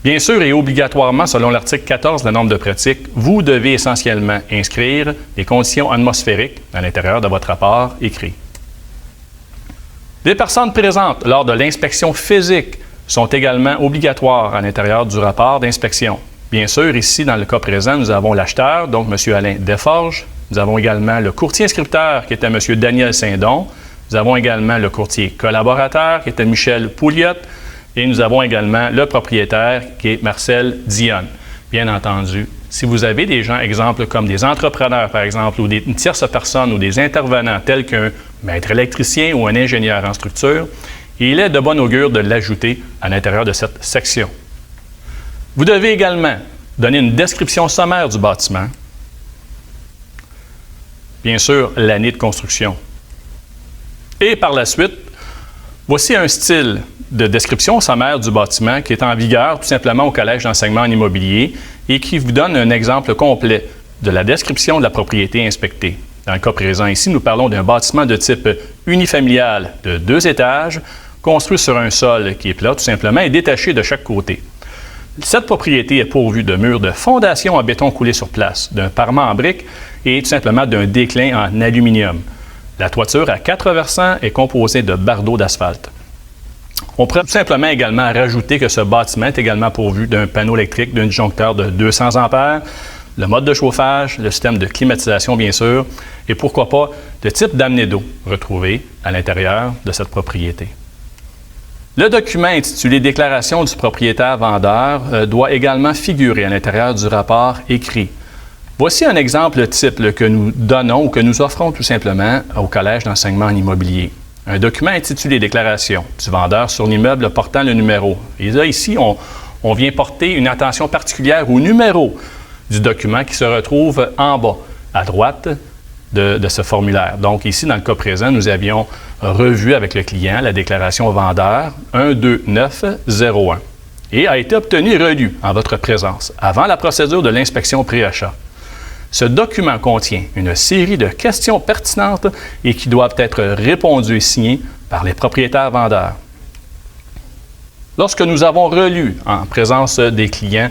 Bien sûr et obligatoirement, selon l'article 14 de la norme de pratique, vous devez essentiellement inscrire les conditions atmosphériques à l'intérieur de votre rapport écrit. Les personnes présentes lors de l'inspection physique sont également obligatoires à l'intérieur du rapport d'inspection. Bien sûr, ici, dans le cas présent, nous avons l'acheteur, donc M. Alain Desforges. Nous avons également le courtier inscripteur, qui était M. Daniel Saint-Don. Nous avons également le courtier collaborateur, qui était Michel Pouliot. Et nous avons également le propriétaire, qui est Marcel Dionne. Bien entendu, si vous avez des gens, exemple, comme des entrepreneurs, par exemple, ou une tierce personne ou des intervenants tels qu'un maître électricien ou un ingénieur en structure, il est de bon augure de l'ajouter à l'intérieur de cette section. Vous devez également donner une description sommaire du bâtiment. Bien sûr, l'année de construction. Et par la suite, voici un style de description sommaire du bâtiment qui est en vigueur tout simplement au Collège d'enseignement en immobilier et qui vous donne un exemple complet de la description de la propriété inspectée. Dans le cas présent ici, nous parlons d'un bâtiment de type unifamilial de 2 étages, construit sur un sol qui est plat tout simplement et détaché de chaque côté. Cette propriété est pourvue de murs de fondation en béton coulé sur place, d'un parement en briques et tout simplement d'un déclin en aluminium. La toiture à 4 versants est composée de bardeaux d'asphalte. On pourrait tout simplement également rajouter que ce bâtiment est également pourvu d'un panneau électrique d'un disjoncteur de 200 ampères, le mode de chauffage, le système de climatisation bien sûr, et pourquoi pas le type d'amener d'eau retrouvé à l'intérieur de cette propriété. Le document intitulé « Déclaration du propriétaire-vendeur » doit également figurer à l'intérieur du rapport écrit. Voici un exemple type que nous donnons ou que nous offrons tout simplement au Collège d'enseignement en immobilier. Un document intitulé « Déclaration du vendeur sur l'immeuble portant le numéro ». Et là, ici, on vient porter une attention particulière au numéro du document qui se retrouve en bas, à droite de ce formulaire. Donc ici, dans le cas présent, nous avions revu avec le client la déclaration au vendeur 12901 et a été obtenu et relu en votre présence avant la procédure de l'inspection pré-achat. Ce document contient une série de questions pertinentes et qui doivent être répondues et signées par les propriétaires vendeurs. Lorsque nous avons relu en présence des clients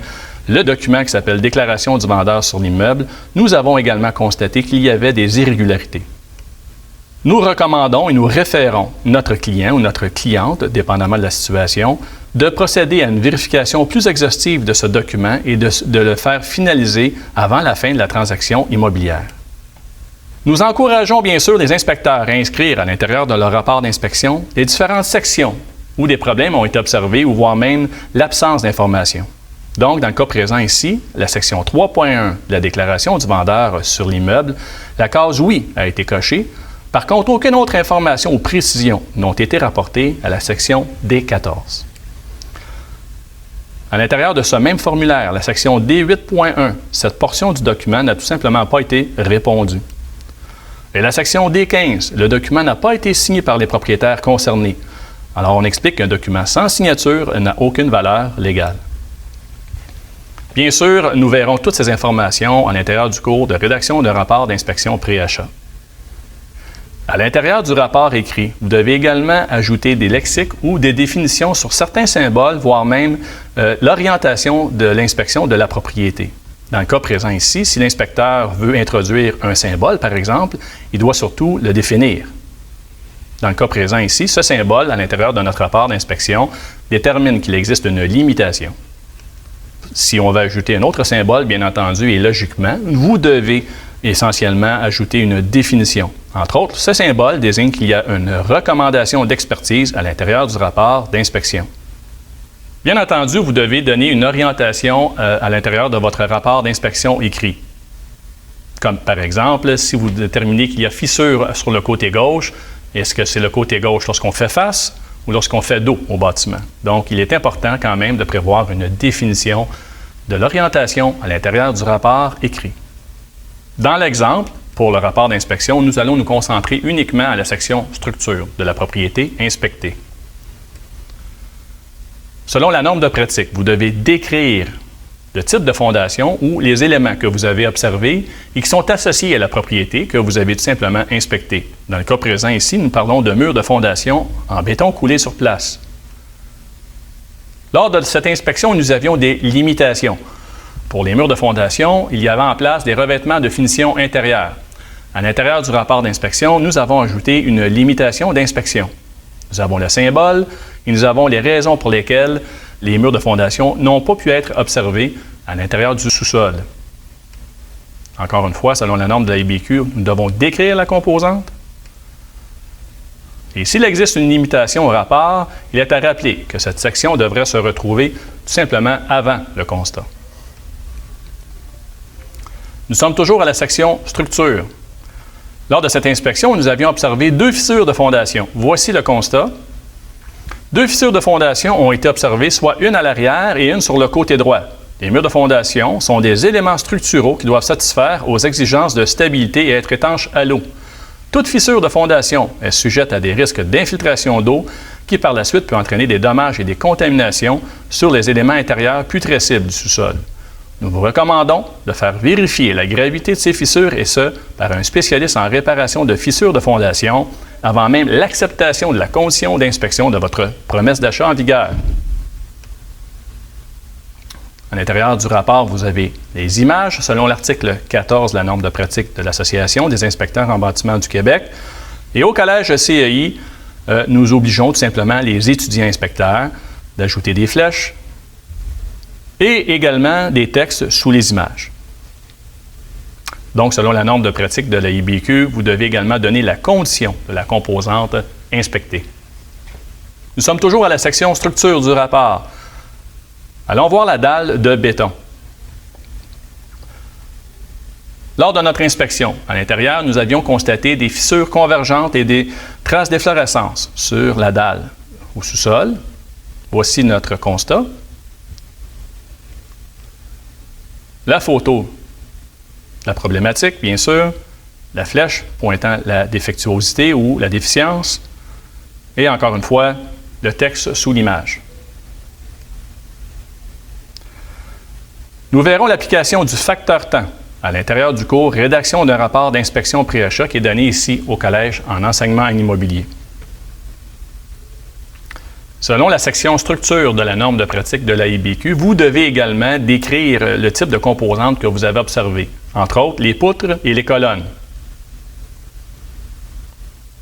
le document qui s'appelle « Déclaration du vendeur sur l'immeuble », nous avons également constaté qu'il y avait des irrégularités. Nous recommandons et nous référons notre client ou notre cliente, dépendamment de la situation, de procéder à une vérification plus exhaustive de ce document et de le faire finaliser avant la fin de la transaction immobilière. Nous encourageons bien sûr les inspecteurs à inscrire à l'intérieur de leur rapport d'inspection les différentes sections où des problèmes ont été observés ou voire même l'absence d'informations. Donc, dans le cas présent ici, la section 3.1 de la déclaration du vendeur sur l'immeuble, la case « Oui » a été cochée. Par contre, aucune autre information ou précision n'ont été rapportées à la section D14. À l'intérieur de ce même formulaire, la section D8.1, cette portion du document n'a tout simplement pas été répondue. Et la section D15, le document n'a pas été signé par les propriétaires concernés. Alors, on explique qu'un document sans signature n'a aucune valeur légale. Bien sûr, nous verrons toutes ces informations à l'intérieur du cours de rédaction de rapport d'inspection pré-achat. À l'intérieur du rapport écrit, vous devez également ajouter des lexiques ou des définitions sur certains symboles, voire même l'orientation de l'inspection de la propriété. Dans le cas présent ici, si l'inspecteur veut introduire un symbole, par exemple, il doit surtout le définir. Dans le cas présent ici, ce symbole, à l'intérieur de notre rapport d'inspection, détermine qu'il existe une limitation. Si on va ajouter un autre symbole, bien entendu, et logiquement, vous devez essentiellement ajouter une définition. Entre autres, ce symbole désigne qu'il y a une recommandation d'expertise à l'intérieur du rapport d'inspection. Bien entendu, vous devez donner une orientation à l'intérieur de votre rapport d'inspection écrit. Comme par exemple, si vous déterminez qu'il y a fissure sur le côté gauche, est-ce que c'est le côté gauche lorsqu'on fait face ou lorsqu'on fait dos au bâtiment? Donc, il est important quand même de prévoir une définition de l'orientation à l'intérieur du rapport écrit. Dans l'exemple, pour le rapport d'inspection, nous allons nous concentrer uniquement à la section « Structure » de la propriété inspectée. Selon la norme de pratique, vous devez décrire le type de fondation ou les éléments que vous avez observés et qui sont associés à la propriété que vous avez tout simplement inspectée. Dans le cas présent ici, nous parlons de murs de fondation en béton coulé sur place. Lors de cette inspection, nous avions des limitations. Pour les murs de fondation, il y avait en place des revêtements de finition intérieure. À l'intérieur du rapport d'inspection, nous avons ajouté une limitation d'inspection. Nous avons le symbole et nous avons les raisons pour lesquelles les murs de fondation n'ont pas pu être observés à l'intérieur du sous-sol. Encore une fois, selon la norme de la IBQ, nous devons décrire la composante. Et s'il existe une limitation au rapport, il est à rappeler que cette section devrait se retrouver tout simplement avant le constat. Nous sommes toujours à la section « Structure ». Lors de cette inspection, nous avions observé 2 fissures de fondation. Voici le constat. 2 fissures de fondation ont été observées, soit une à l'arrière et une sur le côté droit. Les murs de fondation sont des éléments structuraux qui doivent satisfaire aux exigences de stabilité et être étanches à l'eau. Toute fissure de fondation est sujette à des risques d'infiltration d'eau qui, par la suite, peut entraîner des dommages et des contaminations sur les éléments intérieurs putrescibles du sous-sol. Nous vous recommandons de faire vérifier la gravité de ces fissures et ce, par un spécialiste en réparation de fissures de fondation avant même l'acceptation de la condition d'inspection de votre promesse d'achat en vigueur. À l'intérieur du rapport, vous avez les images selon l'article 14 de la norme de pratique de l'Association des inspecteurs en bâtiment du Québec. Et au collège CEI, nous obligeons tout simplement les étudiants inspecteurs d'ajouter des flèches et également des textes sous les images. Donc, selon la norme de pratique de la IBQ, vous devez également donner la condition de la composante inspectée. Nous sommes toujours à la section structure du rapport. Allons voir la dalle de béton. Lors de notre inspection, à l'intérieur, nous avions constaté des fissures convergentes et des traces d'efflorescence sur la dalle au sous-sol. Voici notre constat. La photo, la problématique, bien sûr, la flèche pointant la défectuosité ou la déficience, et encore une fois, le texte sous l'image. Nous verrons l'application du facteur temps à l'intérieur du cours « Rédaction d'un rapport d'inspection pré-achat » qui est donné ici au Collège en enseignement en immobilier. Selon la section structure de la norme de pratique de la IBQ, vous devez également décrire le type de composantes que vous avez observées, entre autres les poutres et les colonnes.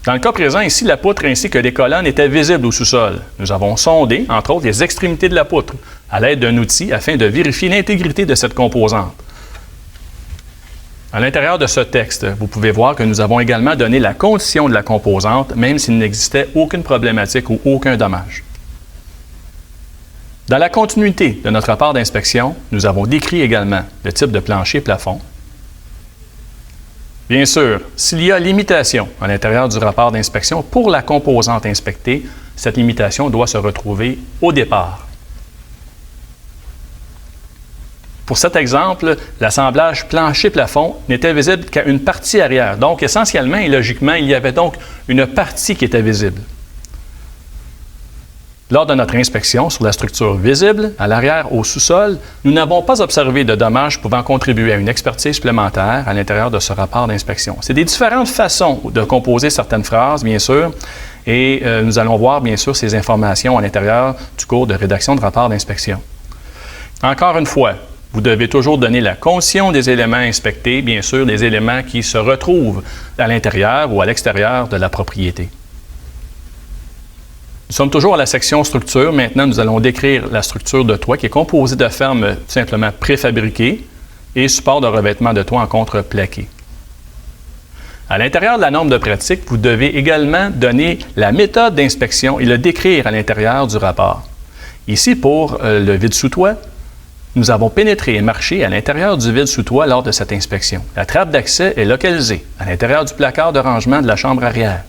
Dans le cas présent, ici, la poutre ainsi que les colonnes étaient visibles au sous-sol. Nous avons sondé, entre autres, les extrémités de la poutre à l'aide d'un outil afin de vérifier l'intégrité de cette composante. À l'intérieur de ce texte, vous pouvez voir que nous avons également donné la condition de la composante, même s'il n'existait aucune problématique ou aucun dommage. Dans la continuité de notre rapport d'inspection, nous avons décrit également le type de plancher-plafond. Bien sûr, s'il y a limitation à l'intérieur du rapport d'inspection pour la composante inspectée, cette limitation doit se retrouver au départ. Pour cet exemple, l'assemblage plancher-plafond n'était visible qu'à une partie arrière. Donc, essentiellement et logiquement, il y avait donc une partie qui était visible. Lors de notre inspection sur la structure visible, à l'arrière au sous-sol, nous n'avons pas observé de dommages pouvant contribuer à une expertise supplémentaire à l'intérieur de ce rapport d'inspection. C'est des différentes façons de composer certaines phrases, bien sûr, et nous allons voir, bien sûr, ces informations à l'intérieur du cours de rédaction de rapport d'inspection. Encore une fois, vous devez toujours donner la condition des éléments inspectés, bien sûr, des éléments qui se retrouvent à l'intérieur ou à l'extérieur de la propriété. Nous sommes toujours à la section structure. Maintenant, nous allons décrire la structure de toit qui est composée de fermes tout simplement préfabriquées et supports de revêtement de toit en contreplaqué. À l'intérieur de la norme de pratique, vous devez également donner la méthode d'inspection et le décrire à l'intérieur du rapport. Ici, pour le vide sous toit, nous avons pénétré et marché à l'intérieur du vide sous toit lors de cette inspection. La trappe d'accès est localisée à l'intérieur du placard de rangement de la chambre arrière.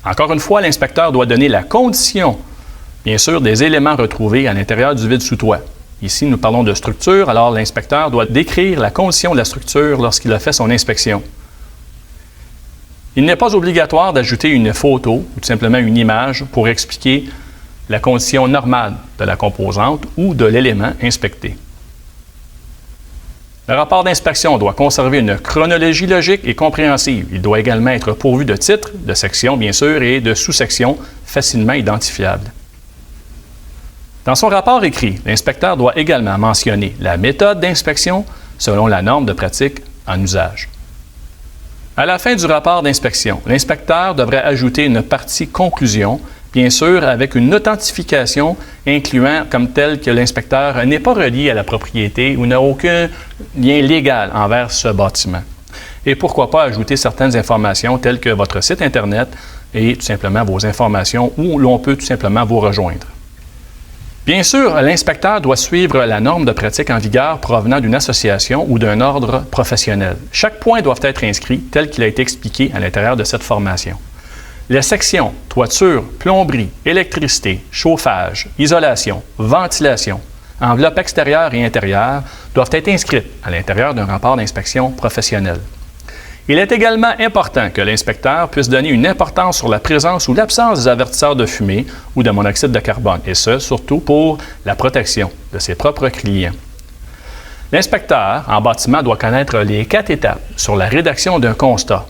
Encore une fois, l'inspecteur doit donner la condition, bien sûr, des éléments retrouvés à l'intérieur du vide sous toit. Ici, nous parlons de structure, alors l'inspecteur doit décrire la condition de la structure lorsqu'il a fait son inspection. Il n'est pas obligatoire d'ajouter une photo ou tout simplement une image pour expliquer la condition normale de la composante ou de l'élément inspecté. Le rapport d'inspection doit conserver une chronologie logique et compréhensive. Il doit également être pourvu de titres, de sections bien sûr, et de sous-sections facilement identifiables. Dans son rapport écrit, l'inspecteur doit également mentionner la méthode d'inspection selon la norme de pratique en usage. À la fin du rapport d'inspection, l'inspecteur devrait ajouter une partie conclusion, bien sûr, avec une authentification incluant comme telle que l'inspecteur n'est pas relié à la propriété ou n'a aucun lien légal envers ce bâtiment. Et pourquoi pas ajouter certaines informations telles que votre site Internet et tout simplement vos informations où l'on peut tout simplement vous rejoindre. Bien sûr, l'inspecteur doit suivre la norme de pratique en vigueur provenant d'une association ou d'un ordre professionnel. Chaque point doit être inscrit tel qu'il a été expliqué à l'intérieur de cette formation. Les sections toiture, plomberie, électricité, chauffage, isolation, ventilation, enveloppe extérieure et intérieure doivent être inscrites à l'intérieur d'un rapport d'inspection professionnel. Il est également important que l'inspecteur puisse donner une importance sur la présence ou l'absence des avertisseurs de fumée ou de monoxyde de carbone, et ce, surtout pour la protection de ses propres clients. L'inspecteur en bâtiment doit connaître les 4 étapes sur la rédaction d'un constat.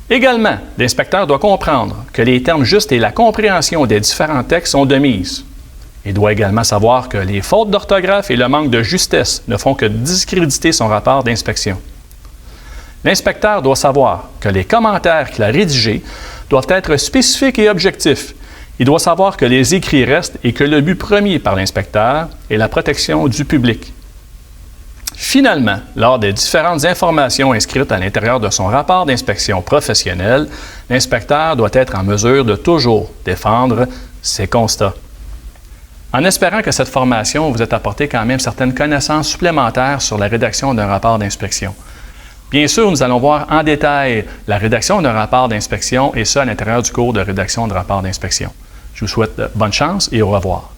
Également, l'inspecteur doit comprendre que les termes justes et la compréhension des différents textes sont de mise. Il doit également savoir que les fautes d'orthographe et le manque de justesse ne font que discréditer son rapport d'inspection. L'inspecteur doit savoir que les commentaires qu'il a rédigés doivent être spécifiques et objectifs. Il doit savoir que les écrits restent et que le but premier par l'inspecteur est la protection du public. Finalement, lors des différentes informations inscrites à l'intérieur de son rapport d'inspection professionnelle, l'inspecteur doit être en mesure de toujours défendre ses constats. En espérant que cette formation vous ait apporté quand même certaines connaissances supplémentaires sur la rédaction d'un rapport d'inspection. Bien sûr, nous allons voir en détail la rédaction d'un rapport d'inspection et ça à l'intérieur du cours de rédaction de rapport d'inspection. Je vous souhaite bonne chance et au revoir.